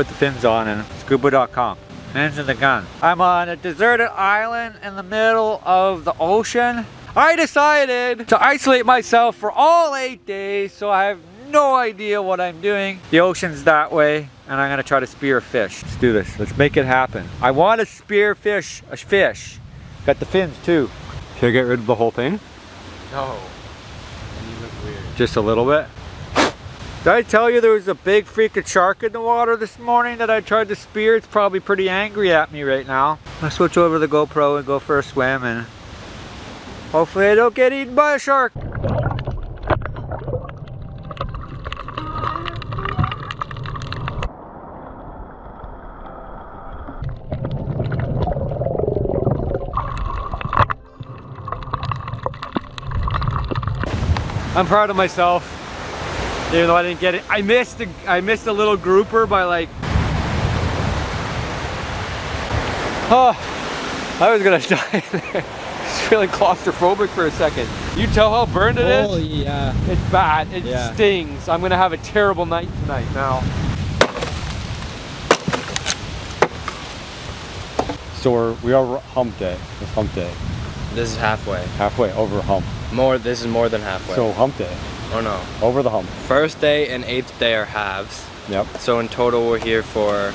the fins on and scuba.com. Fins in the gun. I'm on a deserted island in the middle of the ocean. I decided to isolate myself for all 8 days, so I have no idea what I'm doing. The ocean's that way, and I'm gonna try to spear a fish. Let's do this. Let's make it happen. I want to spear a fish. Got the fins too. Should I get rid of the whole thing? No. And you look weird. Just a little bit? Did I tell you there was a big freaking shark in the water this morning that I tried to spear? It's probably pretty angry at me right now. I'll switch over to the GoPro and go for a swim, and hopefully I don't get eaten by a shark. I'm proud of myself, even though I didn't get it. I missed a little grouper by like, oh, I was gonna die there. Just feeling claustrophobic for a second. You tell how burned it is? Oh yeah. It's bad, it Yeah. stings. I'm gonna have a terrible night tonight now. So we are hump day. It's hump day. This is halfway. Halfway over hump. This is more than halfway. So hump day. Oh no. Over the hump. First day and 8th day are halves. Yep. So in total we're here for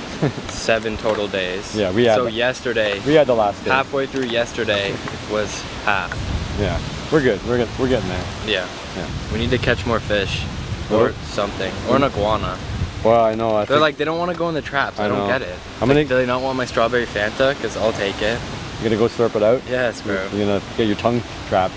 7 total days. Yeah, we had So the- yesterday, We had the last day. halfway through yesterday was half. Yeah. We're good. We're getting there. Yeah. Yeah. We need to catch more fish. Or- Or something. Or an iguana. Well, I know. They're like, they don't want to go in the traps. I don't know. get it. I'm Like, gonna- do they not want my strawberry Fanta? Because I'll take it. You're gonna go slurp it out? Yes, bro. You're gonna get your tongue trapped.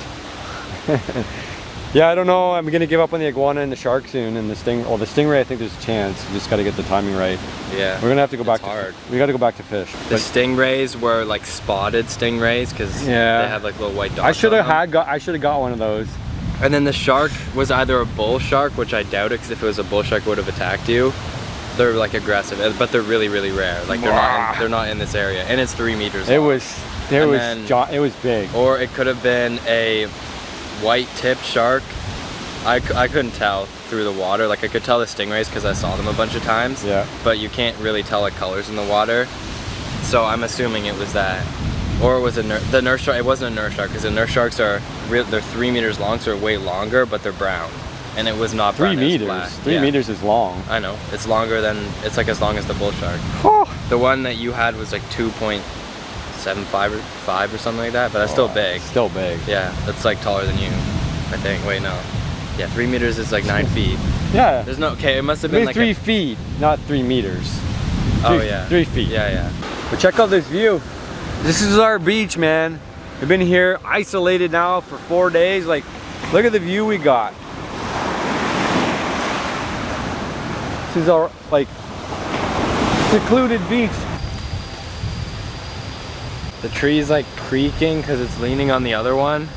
Yeah, I don't know. I'm gonna give up on the iguana and the shark soon, and the stingray. I think there's a chance. You just gotta get the timing right. Yeah. We're gonna have to go back. It's hard. We gotta go back to fish. The But stingrays were like spotted stingrays because Yeah. they have like little white dots. I should on have them. I should have got one of those. And then the shark was either a bull shark, which I doubt it, because if it was a bull shark, it would have attacked you. They're like aggressive, but they're really, really rare. Like they're not in this area, and it's 3 meters long. It was big. Or it could have been a white-tipped shark. I couldn't tell through the water. Like I could tell the stingrays because I saw them a bunch of times. Yeah. But you can't really tell the colors in the water. So I'm assuming it was that. Or it was the nurse shark. It wasn't a nurse shark because the nurse sharks they're 3 meters long, so they're way longer, but they're brown. And it was not brown. 3 it was meters. black. 3 Yeah. meters is long. I know. It's longer than, it's like as long as the bull shark. The one that you had was like 2.75 or 5 or something like that, but that's still big. Still big. Yeah, that's like taller than you, I think. Wait, no. Yeah, 3 meters is like 9 feet. Yeah. There's no, okay, it must have been like 3 feet, not 3 meters. Oh yeah. 3 feet. Yeah, yeah. But check out this view. This is our beach, man. We've been here isolated now for 4 days. Like, look at the view we got. This is our, like, secluded beach. The tree's like creaking because it's leaning on the other one.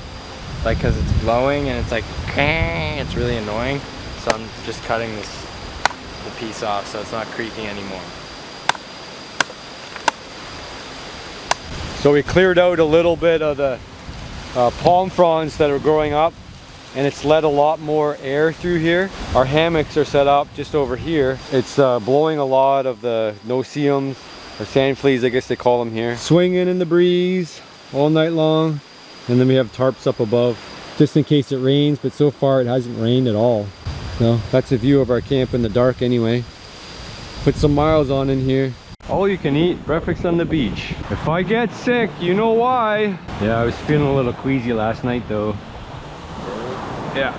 Like, because it's blowing and it's like, it's really annoying. So I'm just cutting the piece off so it's not creaking anymore. So we cleared out a little bit of the palm fronds that are growing up. and it's let a lot more air through here. Our hammocks are set up just over here. It's blowing a lot of the no-see-ums, or sand fleas I guess they call them here. Swinging in the breeze all night long. And then we have tarps up above just in case it rains, but so far it hasn't rained at all. So that's a view of our camp in the dark anyway. Put some miles on in here. All you can eat, breakfast on the beach. If I get sick, you know why. Yeah, I was feeling a little queasy last night though. Yeah.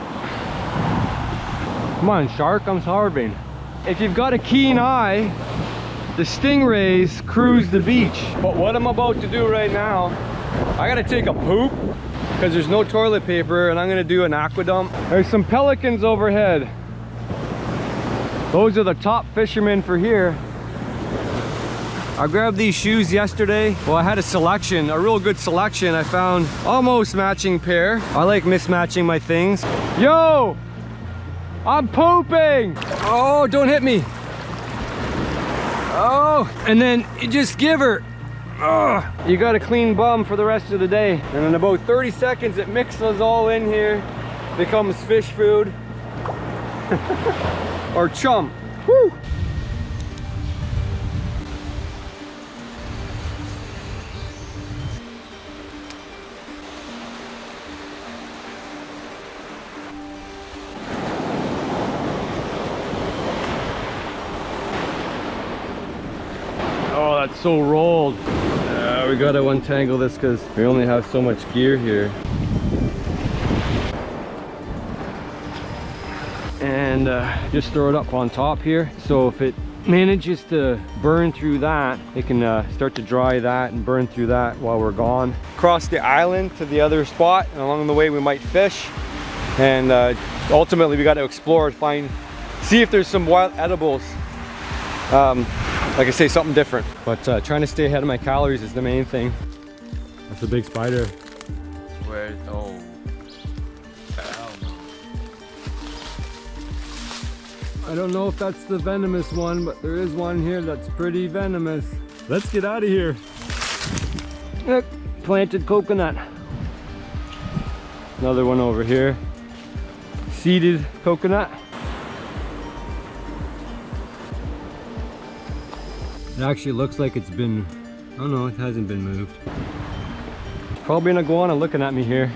Come on, shark, I'm starving. If you've got a keen eye, the stingrays cruise the beach. But what I'm about to do right now, I gotta take a poop because there's no toilet paper, and I'm gonna do an aqua dump. There's some pelicans overhead. Those are the top fishermen for here. I grabbed these shoes yesterday. Well, I had a selection, a real good selection. I found almost matching pair. I like mismatching my things. Yo, I'm pooping. Oh, don't hit me. Oh, and then you just give her. Oh, you got a clean bum for the rest of the day. And in about 30 seconds, it mixes all in here, becomes fish food. Or chum. Woo! Oh, that's so rolled. We gotta untangle this because we only have so much gear here. And just throw it up on top here. So if it manages to burn through that, it can start to dry that and burn through that while we're gone. Cross the island to the other spot, and along the way we might fish. And ultimately we got to explore and see if there's some wild edibles. Like I say, something different. But trying to stay ahead of my calories is the main thing. That's a big spider. Where? Oh. I don't know if that's the venomous one, but there is one here that's pretty venomous. Let's get out of here. Look, planted coconut. Another one over here. Seeded coconut. It actually looks like it's been, oh no, it hasn't been moved. It's probably an iguana looking at me here.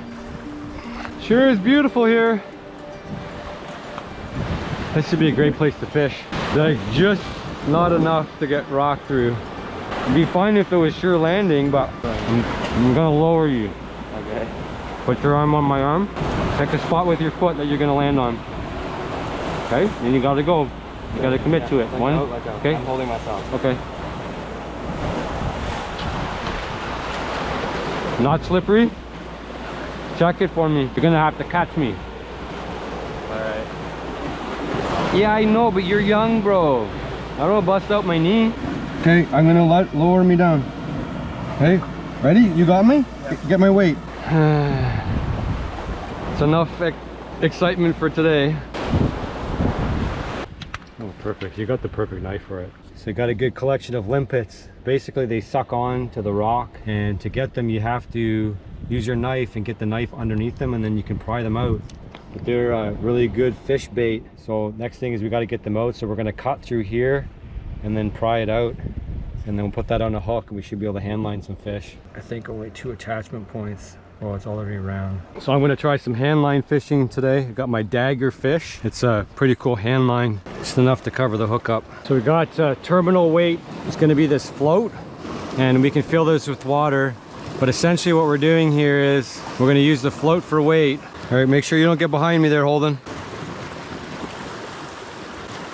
Sure is beautiful here. This should be a great place to fish. Like, just not enough to get rocked through. It'd be fine if it was sure landing, but I'm gonna lower you. Okay. Put your arm on my arm. Pick a spot with your foot that you're gonna land on. Okay, then you gotta go. You gotta commit to it. One, okay? I'm holding myself. Okay. Not slippery? Check it for me. You're gonna have to catch me. Alright. Yeah, I know, but you're young, bro. I don't wanna bust out my knee. Okay, I'm gonna lower me down. Okay, ready? You got me? Yeah. Get my weight. It's enough excitement for today. Oh, perfect. You got the perfect knife for it. So you got a good collection of limpets. Basically, they suck on to the rock, and to get them, you have to use your knife and get the knife underneath them, and then you can pry them out. But they're a really good fish bait. So next thing is we got to get them out. So we're going to cut through here and then pry it out, and then we'll put that on a hook, and we should be able to hand line some fish. I think only 2 attachment points. Oh, it's already round. So I'm gonna try some hand line fishing today. I got my dagger fish. It's a pretty cool hand line. Just enough to cover the hook up. So we got terminal weight. It's gonna be this float, and we can fill this with water. But essentially what we're doing here is we're gonna use the float for weight. All right, make sure you don't get behind me there, Holden.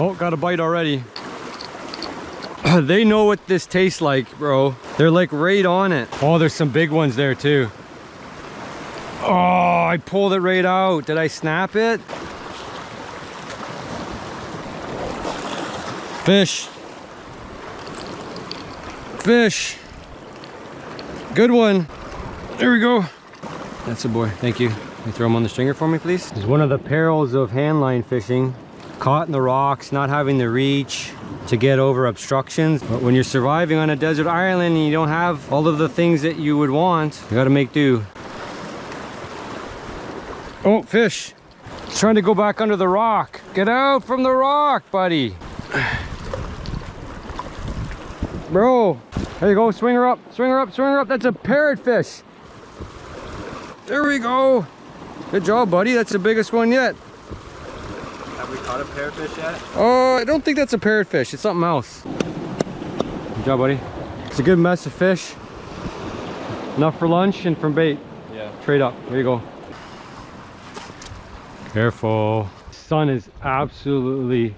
Oh, got a bite already. They know what this tastes like, bro. They're like right on it. Oh, there's some big ones there too. Oh, I pulled it right out. Did I snap it? Fish. Fish. Good one. There we go. That's a boy. Thank you. Can you throw him on the stringer for me, please? It's one of the perils of handline fishing. Caught in the rocks, not having the reach to get over obstructions. But when you're surviving on a desert island and you don't have all of the things that you would want, you gotta make do. Oh, fish. He's trying to go back under the rock. Get out from the rock, buddy. Bro, there you go. Swing her up, swing her up, swing her up. That's a parrotfish. There we go. Good job, buddy. That's the biggest one yet. Have we caught a parrotfish yet? Oh, I don't think that's a parrotfish. It's something else. Good job, buddy. It's a good mess of fish. Enough for lunch and for bait. Yeah. Trade up. There you go. Careful. Sun is absolutely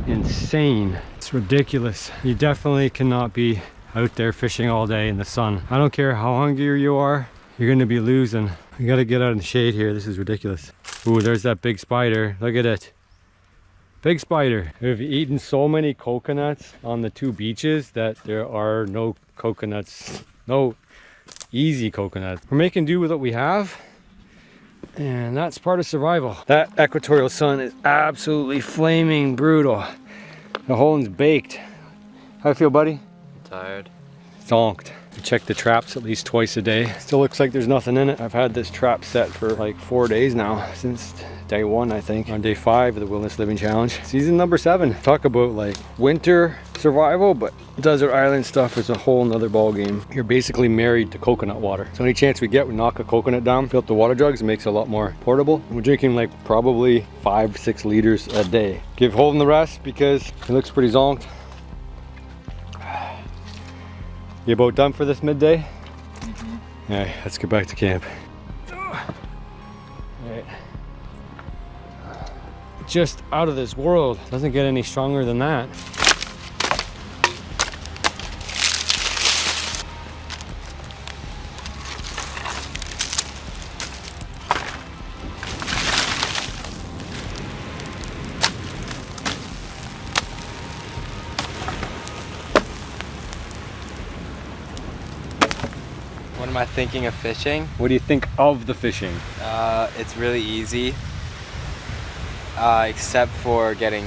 insane. It's ridiculous. You definitely cannot be out there fishing all day in the sun. I don't care how hungry you are, you're gonna be losing. You gotta get out in the shade here. This is ridiculous. Ooh, there's that big spider. Look at it. Big spider. We've eaten so many coconuts on the 2 beaches that there are no coconuts. No easy coconuts. We're making do with what we have. And that's part of survival. That equatorial sun is absolutely flaming brutal. The whole one's baked. How you feel, buddy? I'm tired. Zonked. I check the traps at least twice a day. Still looks like there's nothing in it. I've had this trap set for like 4 days now, since day 1, I think. On day 5 of the Wilderness Living Challenge. Season number 7. Talk about like winter survival, but desert island stuff is a whole nother ball game. You're basically married to coconut water. So any chance we get, we knock a coconut down, fill up the water jugs, it makes it a lot more portable. We're drinking like probably 5-6 liters a day. Give Holden the rest because he looks pretty zonked. You about done for this midday? Mm-hmm. All right, let's get back to camp. All right. Just out of this world. Doesn't get any stronger than that. What am I thinking of fishing? What do you think of the fishing? It's really easy. Except for getting,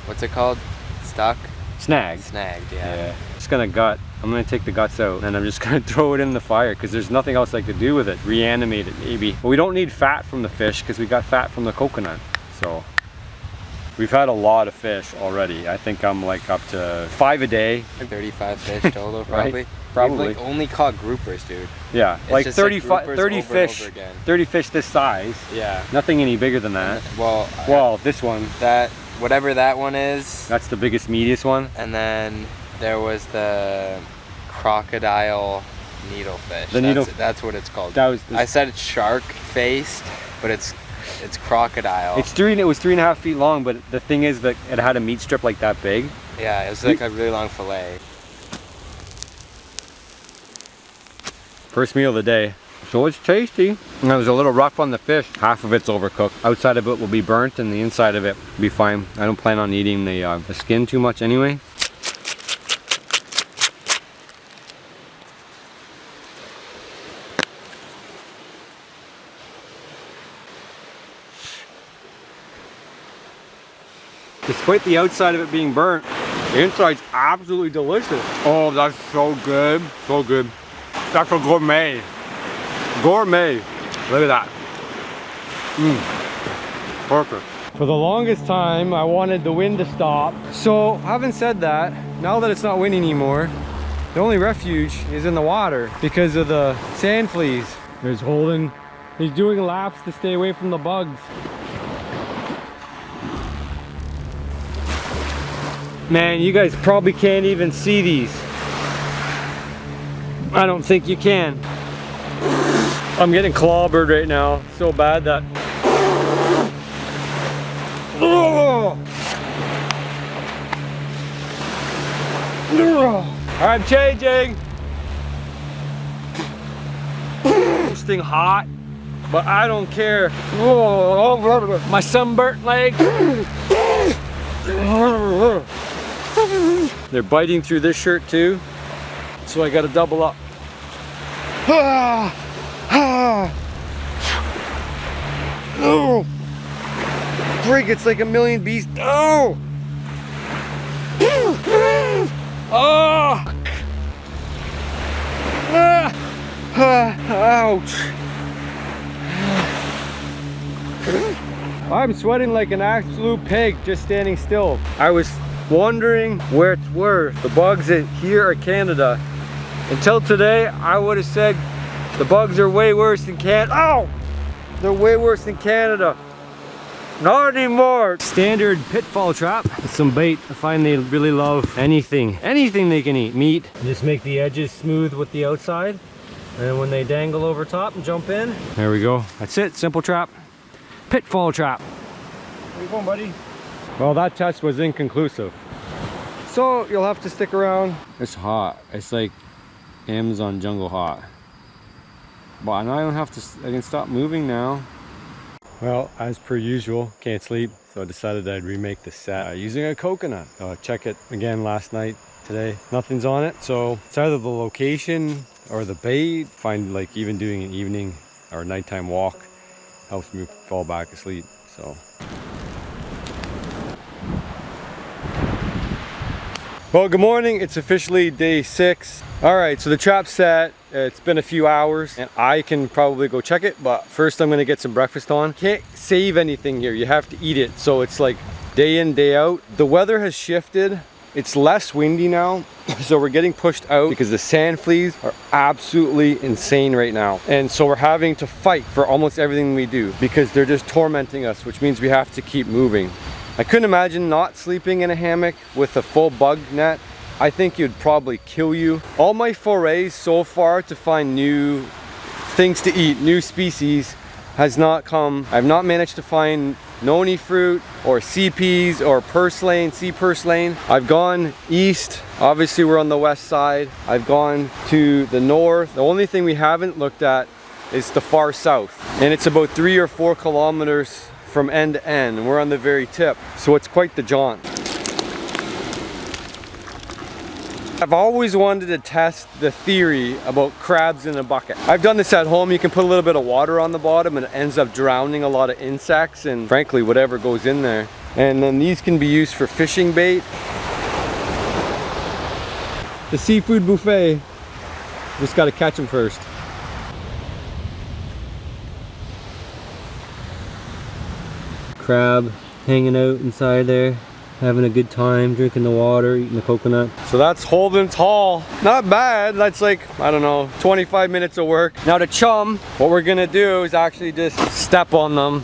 what's it called? Stuck? Snagged. Snagged, yeah. Just gonna gut. I'm gonna take the guts out and I'm just gonna throw it in the fire because there's nothing else I could do with it. Reanimate it maybe. But we don't need fat from the fish because we got fat from the coconut. So we've had a lot of fish already. I think I'm like up to 5 a day. 35 fish total, probably. Right? Probably. We've like only caught groupers, dude. Yeah, It's like just 35, groupers 30 over and fish. over again. 30 fish this size. Yeah. Nothing any bigger than that. Well, Well, this one, that, whatever that one is. that's the biggest, meatiest one. And then there was the crocodile needlefish. The that's what it's called. That was I said it's shark faced, but it's crocodile. it was 3.5 feet long, but the thing is that it had a meat strip like that big. Yeah, it was like a really long fillet. First meal of the day. So it's tasty. And it was a little rough on the fish. Half of it's overcooked. Outside of it will be burnt and the inside of it will be fine. I don't plan on eating the skin too much anyway. Despite the outside of it being burnt, the inside's absolutely delicious. Oh, that's so good. So good. That's a gourmet. Gourmet. Look at that. Perfect. For the longest time, I wanted the wind to stop. So, having said that, now that it's not windy anymore, the only refuge is in the water because of the sand fleas. There's Holden. He's doing laps to stay away from the bugs. Man, you guys probably can't even see these. I don't think you can. I'm getting clobbered right now. So bad that... Oh! I'm changing. This thing hot, but I don't care. My sunburnt leg. They're biting through this shirt too, so I gotta double up. Oh! Frig, it's like a million bees. Oh! Oh! Ouch! I'm sweating like an absolute pig just standing still. I was wondering where it's worse, the bugs here or Canada. Until today, I would have said the bugs are way worse in Canada. Ow! They're way worse than Canada. Not anymore. Standard pitfall trap with some bait. I find they really love anything they can eat. Meat. Just make the edges smooth with the outside. And when they dangle over top and jump in. There we go. That's it. Simple trap. Pitfall trap. Where you going, buddy? Well, that test was inconclusive. So you'll have to stick around. It's hot. It's like Amazon jungle hot. But now I don't have to, I can stop moving now. Well, as per usual, can't sleep. So I decided I'd remake the set using a coconut. Check it again last night, today. Nothing's on it. So it's either the location or the bait. Find like even doing an evening or nighttime walk helps me fall back asleep. So. Well, good morning. It's officially day 6. All right, so the trap's set. It's been a few hours and I can probably go check it, but first I'm gonna get some breakfast on. Can't save anything here. You have to eat it. So it's like day in, day out. The weather has shifted. It's less windy now. So we're getting pushed out because the sand fleas are absolutely insane right now. And so we're having to fight for almost everything we do because they're just tormenting us, which means we have to keep moving. I couldn't imagine not sleeping in a hammock with a full bug net. I think it'd probably kill you. All my forays so far to find new things to eat, new species, has not come. I've not managed to find noni fruit or sea peas or purslane, sea purslane. I've gone east. Obviously we're on the west side. I've gone to the north. The only thing we haven't looked at is the far south. And it's about 3 or 4 kilometers from end to end, and we're on the very tip, so it's quite the jaunt. I've always wanted to test the theory about crabs in a bucket. I've done this at home. You can put a little bit of water on the bottom and it ends up drowning a lot of insects and frankly whatever goes in there. And then these can be used for fishing bait. The seafood buffet, just got to catch them first. Crab hanging out inside there, having a good time, drinking the water, eating the coconut. So that's Holden's haul. Not bad. That's like, I don't know, 25 minutes of work. Now to chum, what we're gonna do is actually just step on them,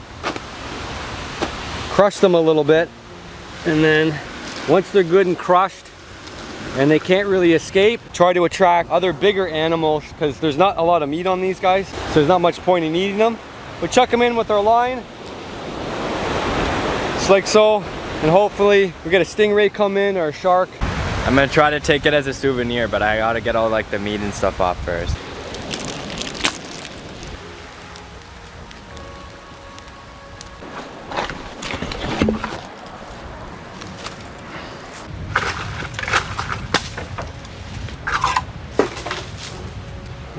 crush them a little bit, and then once they're good and crushed and they can't really escape, try to attract other bigger animals because there's not a lot of meat on these guys, so there's not much point in eating them. We chuck them in with our line, just like so, and hopefully we get a stingray come in or a shark. I'm gonna try to take it as a souvenir, but I gotta get all like the meat and stuff off first.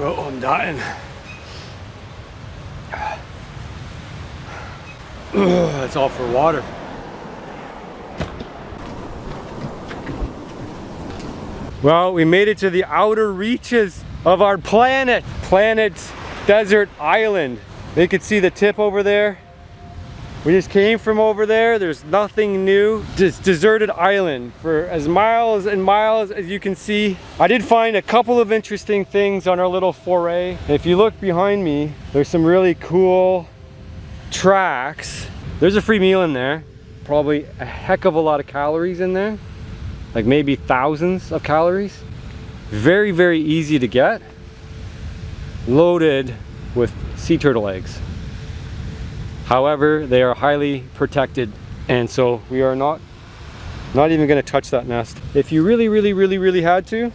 Oh, I'm dying. That's all for water. Well, we made it to the outer reaches of our planet. Planet's desert island. You can see the tip over there. We just came from over there. There's nothing new. Just deserted island for as miles and miles as you can see. I did find a couple of interesting things on our little foray. If you look behind me, there's some really cool tracks. There's a free meal in there. Probably a heck of a lot of calories in there. Like maybe thousands of calories. Very, very easy to get. Loaded with sea turtle eggs. However, they are highly protected, and so we are not even going to touch that nest. If you really had to,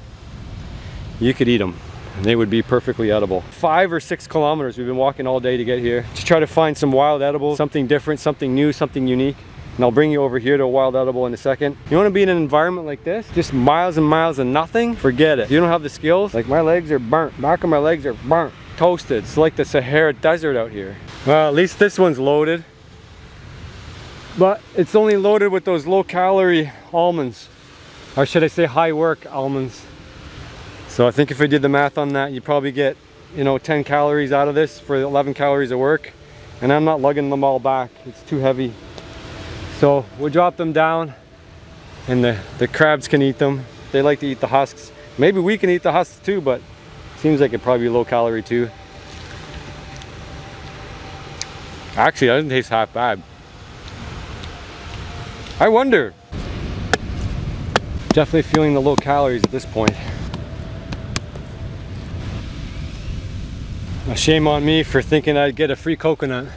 you could eat them. They would be perfectly edible. 5 or 6 kilometers we've been walking all day to get here to try to find some wild edibles, something different, something new, something unique. And I'll bring you over here to a wild edible in a second. You want to be in an environment like this, just miles and miles of nothing, forget it. You don't have the skills. Like my legs are burnt. Back of my legs are burnt, toasted. It's like the Sahara Desert out here. Well, at least this one's loaded. But it's only loaded with those low calorie almonds. Or should I say high work almonds. So I think if I did the math on that, you'd probably get, you know, 10 calories out of this for 11 calories of work. and I'm not lugging them all back. It's too heavy. So we'll drop them down, and the crabs can eat them. They like to eat the husks. Maybe we can eat the husks too, but seems like it'd probably be low calorie too. Actually, it doesn't taste half bad. I wonder. Definitely feeling the low calories at this point. Now, shame on me for thinking I'd get a free coconut.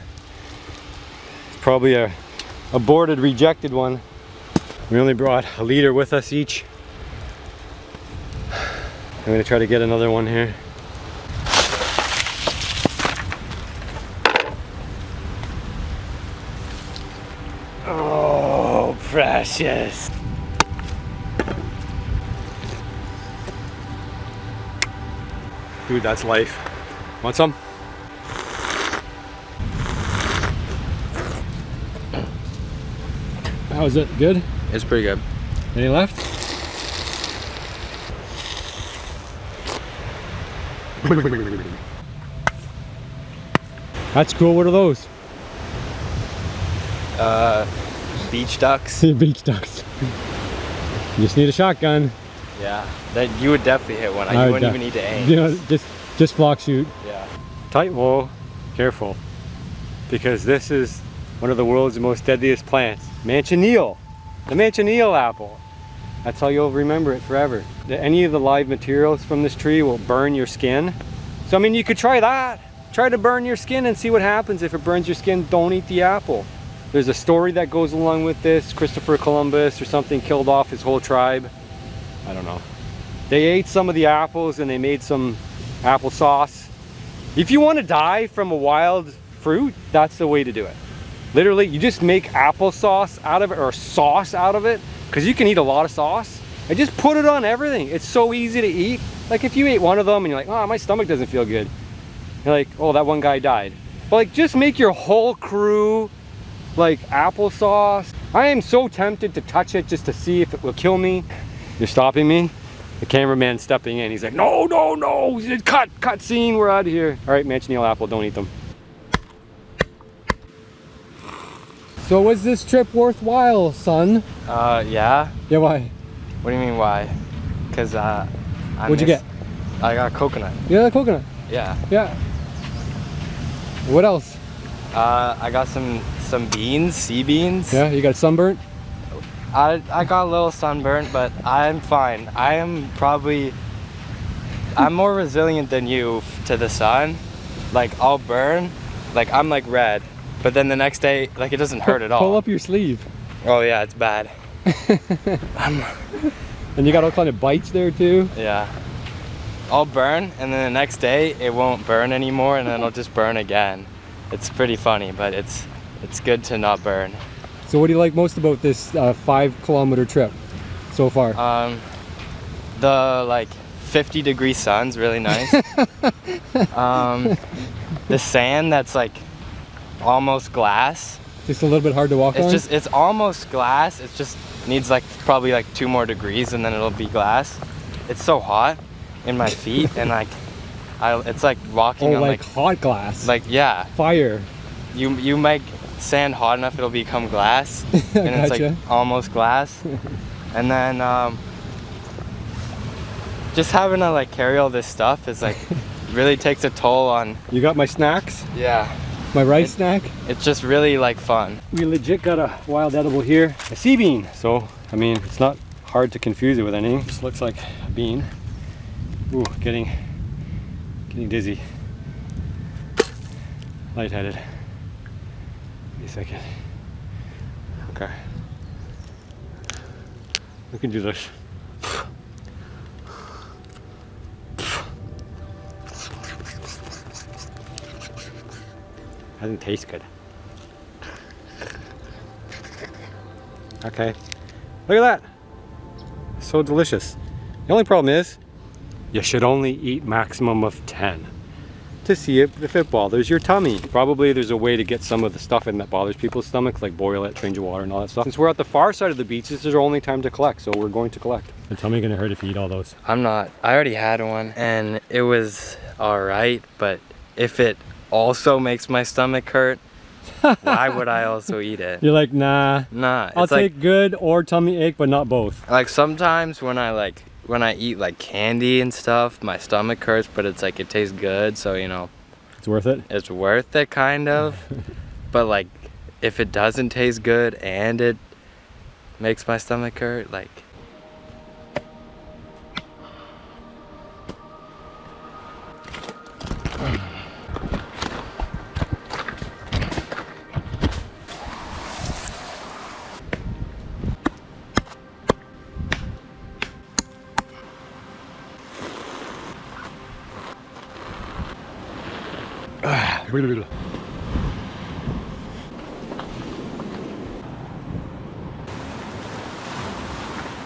It's probably a aborted, rejected one. We only brought a liter with us each. I'm gonna try to get another one here. Oh, precious. Dude, that's life. Want some? How is it? Good? It's pretty good. Any left? That's cool. What are those? Beach ducks. Beach ducks. You just need a shotgun. Yeah, that you would definitely hit one. You wouldn't even need to aim. You know, just flock shoot. Yeah. Tight whoa, careful, because this is one of the world's most deadliest plants. Manchineel, the manchineel apple. That's how you'll remember it forever. Any of the live materials from this tree will burn your skin. So I mean, you could try that. Try to burn your skin and see what happens. If it burns your skin, don't eat the apple. There's a story that goes along with this. Christopher Columbus or something killed off his whole tribe. I don't know. They ate some of the apples and they made some applesauce. If you want to die from a wild fruit, that's the way to do it. Literally, you just make applesauce out of it, or sauce out of it, because you can eat a lot of sauce, and just put it on everything. It's so easy to eat. Like if you ate one of them and you're like, oh, my stomach doesn't feel good. You're like, oh, that one guy died. But like, just make your whole crew like applesauce. I am so tempted to touch it just to see if it will kill me. You're stopping me? The cameraman's stepping in. He's like, no, no, no. Cut scene. We're out of here. All right, manchineel apple. Don't eat them. So was this trip worthwhile, son? Yeah. Yeah, why? What do you mean why? Because What'd you get? I got coconut. You got a coconut? Yeah. Yeah. What else? I got some beans, sea beans. Yeah, you got sunburnt? I got a little sunburnt, but I'm fine. I'm more resilient than you to the sun. Like I'll burn, like I'm like red, but then the next day, like it doesn't hurt at all. Pull up your sleeve. Oh yeah, it's bad. And you got all kind of bites there too? Yeah. I'll burn, and then the next day it won't burn anymore, and then it'll just burn again. It's pretty funny, but it's good to not burn. So what do you like most about this 5-kilometer trip so far? The like 50-degree sun's really nice. The sand that's like almost glass. Just a little bit hard to walk on? It's almost glass. It just needs like probably like 2 more degrees and then it'll be glass. It's so hot in my feet and like it's like walking on like hot glass. Like yeah. Fire. You make sand hot enough it'll become glass and it's like almost glass. And then just having to like carry all this stuff is like really takes a toll on. You got my snacks? Yeah. My rice snack? It's just really like fun. We legit got a wild edible here, a sea bean. So I mean, it's not hard to confuse it with anything. It just looks like a bean. Ooh, getting dizzy. Lightheaded. Give me a second. Okay. We can do this. Doesn't taste good. Okay. Look at that. So delicious. The only problem is you should only eat maximum of 10 to see if it bothers your tummy. Probably there's a way to get some of the stuff in that bothers people's stomachs, like boil it, change of water and all that stuff. Since we're at the far side of the beach, this is our only time to collect, so we're going to collect. The tummy gonna hurt if you eat all those. I'm not. I already had one and it was alright, but if it also makes my stomach hurt, Why would I also eat it? You're like, nah. Nah, I'll it's like, take good or tummy ache, but not both. like sometimes when I eat like candy and stuff, my stomach hurts, but it's like it tastes good, so you know, It's worth it. it's worth it kind of. But like if it doesn't taste good and it makes my stomach hurt, like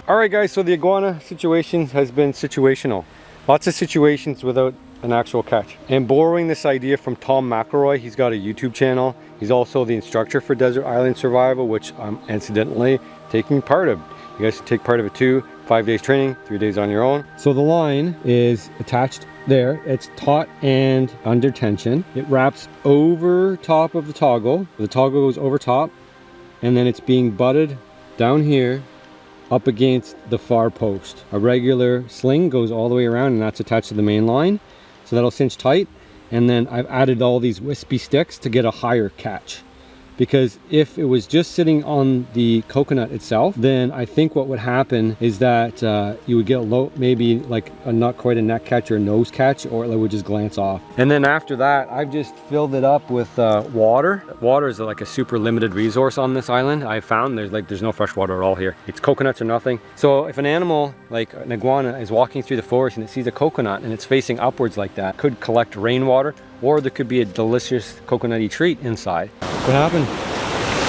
Alright guys, so the iguana situation has been situational. Lots of situations without an actual catch. And borrowing this idea from Tom McElroy, he's got a YouTube channel. He's also the instructor for Desert Island Survival, which I'm incidentally taking part of. You guys should take part of it too. 5 days training, 3 days on your own. So the line is attached there. It's taut and under tension. It wraps over top of the toggle. The toggle goes over top, and then it's being butted down here up against the far post. A regular sling goes all the way around, and that's attached to the main line. So that'll cinch tight. And then I've added all these wispy sticks to get a higher catch. Because if it was just sitting on the coconut itself, then I think what would happen is that you would get a low, maybe like not quite a neck catch or a nose catch, or it would just glance off. And then after that, I've just filled it up with water. Water is like a super limited resource on this island. I found there's no fresh water at all here. It's coconuts or nothing. So if an animal like an iguana is walking through the forest and it sees a coconut and it's facing upwards like that, it could collect rainwater, or there could be a delicious coconutty treat inside. What happened?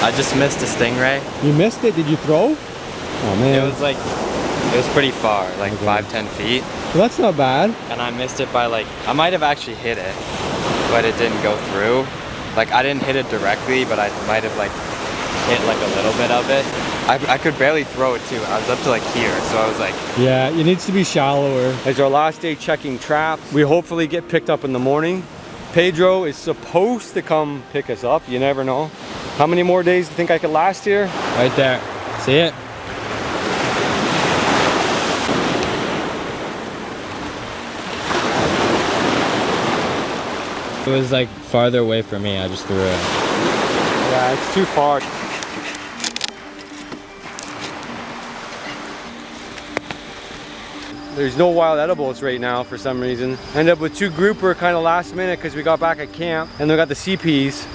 I just missed a stingray. You missed it? Did you throw? Oh man. It was pretty far, like 5-10 feet. Well, that's not bad. And I missed it by like, I might have actually hit it, but it didn't go through. Like I didn't hit it directly, but I might have like hit like a little bit of it. I could barely throw it too. I was up to like here, so I was like... Yeah, it needs to be shallower. It's our last day checking traps. We hopefully get picked up in the morning. Pedro is supposed to come pick us up. You never know. How many more days do you think I could last here? Right there. See it? It was like farther away from me. I just threw it. Yeah, it's too far. There's no wild edibles right now for some reason. Ended up with 2 grouper kind of last minute because we got back at camp, and they got the sea peas,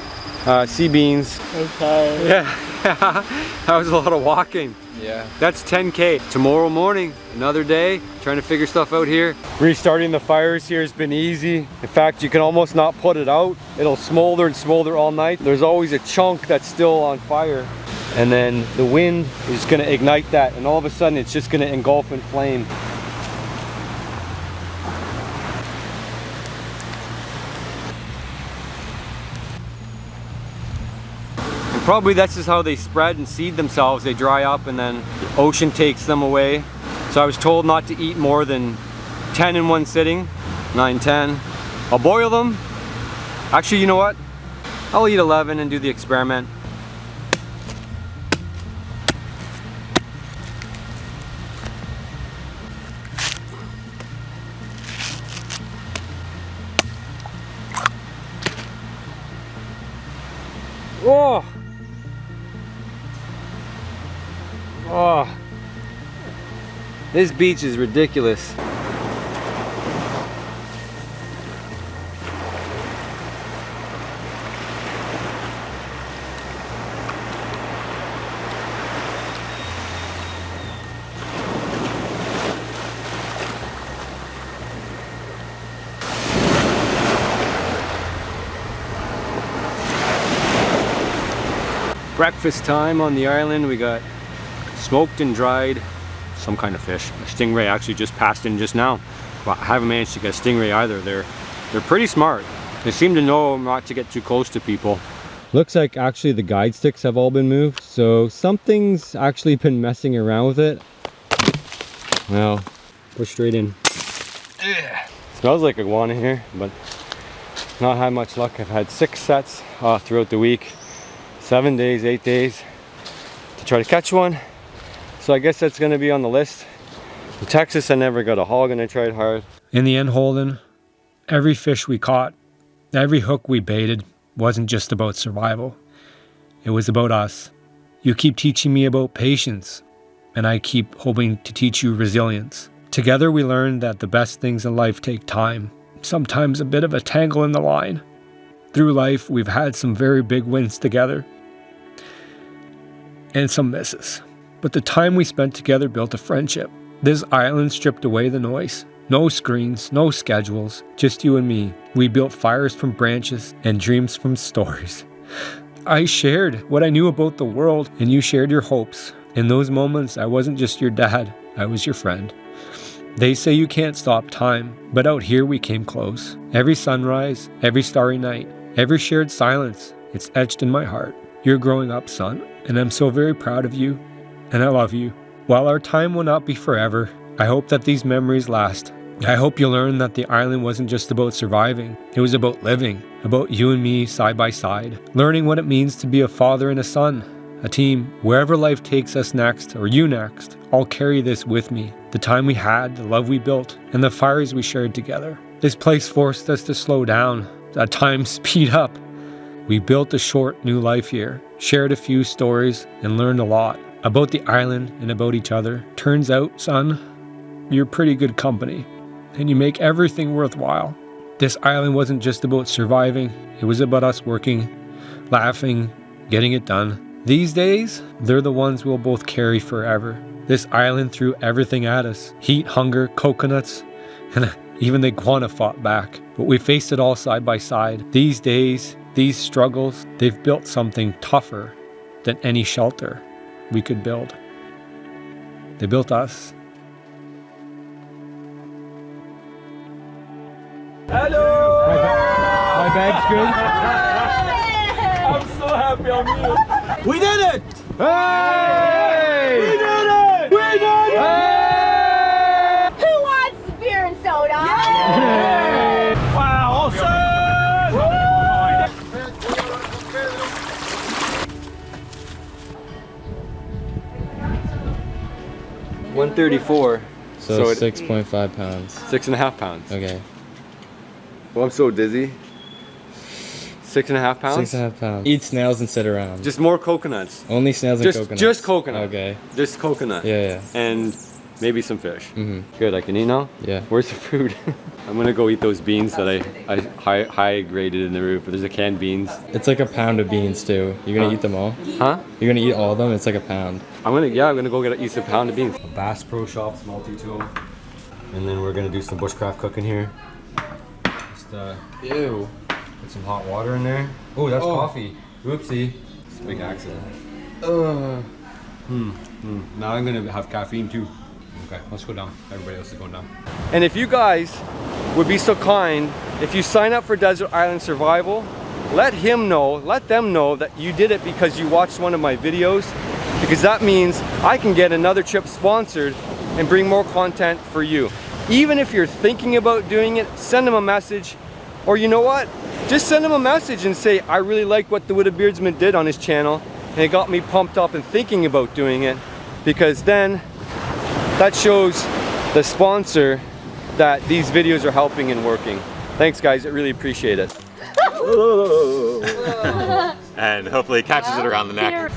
sea beans. Okay. Yeah, that was a lot of walking. Yeah. That's 10K. Tomorrow morning, another day, trying to figure stuff out here. Restarting the fires here has been easy. In fact, you can almost not put it out. It'll smolder and smolder all night. There's always a chunk that's still on fire. And then the wind is gonna ignite that, and all of a sudden it's just gonna engulf in flame. Probably that's just how they spread and seed themselves. They dry up and then the ocean takes them away. So I was told not to eat more than 10 in one sitting, 9, 10. I'll boil them. Actually, you know what? I'll eat 11 and do the experiment. Oh! Oh, this beach is ridiculous. Breakfast time on the island. We got smoked and dried some kind of fish. A stingray actually just passed in just now. But I haven't managed to get a stingray either. They're pretty smart. They seem to know not to get too close to people. Looks like actually the guide sticks have all been moved, so something's actually been messing around with it. Well, we're straight in. Smells like iguana here, but not had much luck. I've had 6 sets throughout the week. 7 days, 8 days to try to catch one. So I guess that's gonna be on the list. In Texas, I never got a hog and I tried hard. In the end, Holden, every fish we caught, every hook we baited wasn't just about survival. It was about us. You keep teaching me about patience, and I keep hoping to teach you resilience. Together we learned that the best things in life take time, sometimes a bit of a tangle in the line. Through life, we've had some very big wins together, and some misses. But the time we spent together built a friendship. This island stripped away the noise. No screens, no schedules, just you and me. We built fires from branches and dreams from stories. I shared what I knew about the world, and you shared your hopes. In those moments, I wasn't just your dad, I was your friend. They say you can't stop time, but out here we came close. Every sunrise, every starry night, every shared silence, it's etched in my heart. You're growing up, son, and I'm so very proud of you, and I love you. While our time will not be forever, I hope that these memories last. I hope you learn that the island wasn't just about surviving. It was about living, about you and me side by side, learning what it means to be a father and a son, a team. Wherever life takes us next, or you next, I'll carry this with me. The time we had, the love we built, and the fires we shared together. This place forced us to slow down, at times speed up. We built a short new life here, shared a few stories, and learned a lot about the island and about each other. Turns out, son, you're pretty good company, and you make everything worthwhile. This island wasn't just about surviving, it was about us working, laughing, getting it done. These days, they're the ones we'll both carry forever. This island threw everything at us. Heat, hunger, coconuts, and even the iguana fought back. But we faced it all side by side. These days, these struggles, they've built something tougher than any shelter we could build. They built us. Hello! My bag's good? I'm so happy I'm here. We did it! Hey! We did it! We did it! Hey! Who wants beer and soda? Wow, awesome! 134. So it- 6.5 pounds. 6.5 pounds. Okay. Well, I'm so dizzy. 6.5 pounds? 6.5 pounds. Eat snails and sit around. Just more coconuts. Only snails and coconuts. Just coconut. Okay. Just coconut. Yeah, And maybe some fish. Mhm. Good, I can eat now? Yeah. Where's the food? I'm gonna go eat those beans that I high graded in the roof. There's a canned beans. It's like a pound of beans too. You're gonna eat them all? Huh? You're gonna eat all of them? It's like a pound. I'm gonna go eat a pound of beans. A Bass Pro Shops multi-tool. And then we're gonna do some bushcraft cooking here. Just Ew. put some hot water in there. Oh, that's coffee. Oopsie. It's a big accident. Now I'm gonna have caffeine too. Okay, let's go down. Everybody else is going down. And if you guys would be so kind, if you sign up for Desert Island Survival, let them know that you did it because you watched one of my videos, because that means I can get another trip sponsored and bring more content for you. Even if you're thinking about doing it, send them a message, or you know what? Just send them a message and say, I really like what the Wooded Beardsman did on his channel, and it got me pumped up and thinking about doing it, because then that shows the sponsor that these videos are helping and working. Thanks guys, I really appreciate it. And hopefully it catches it around the neck.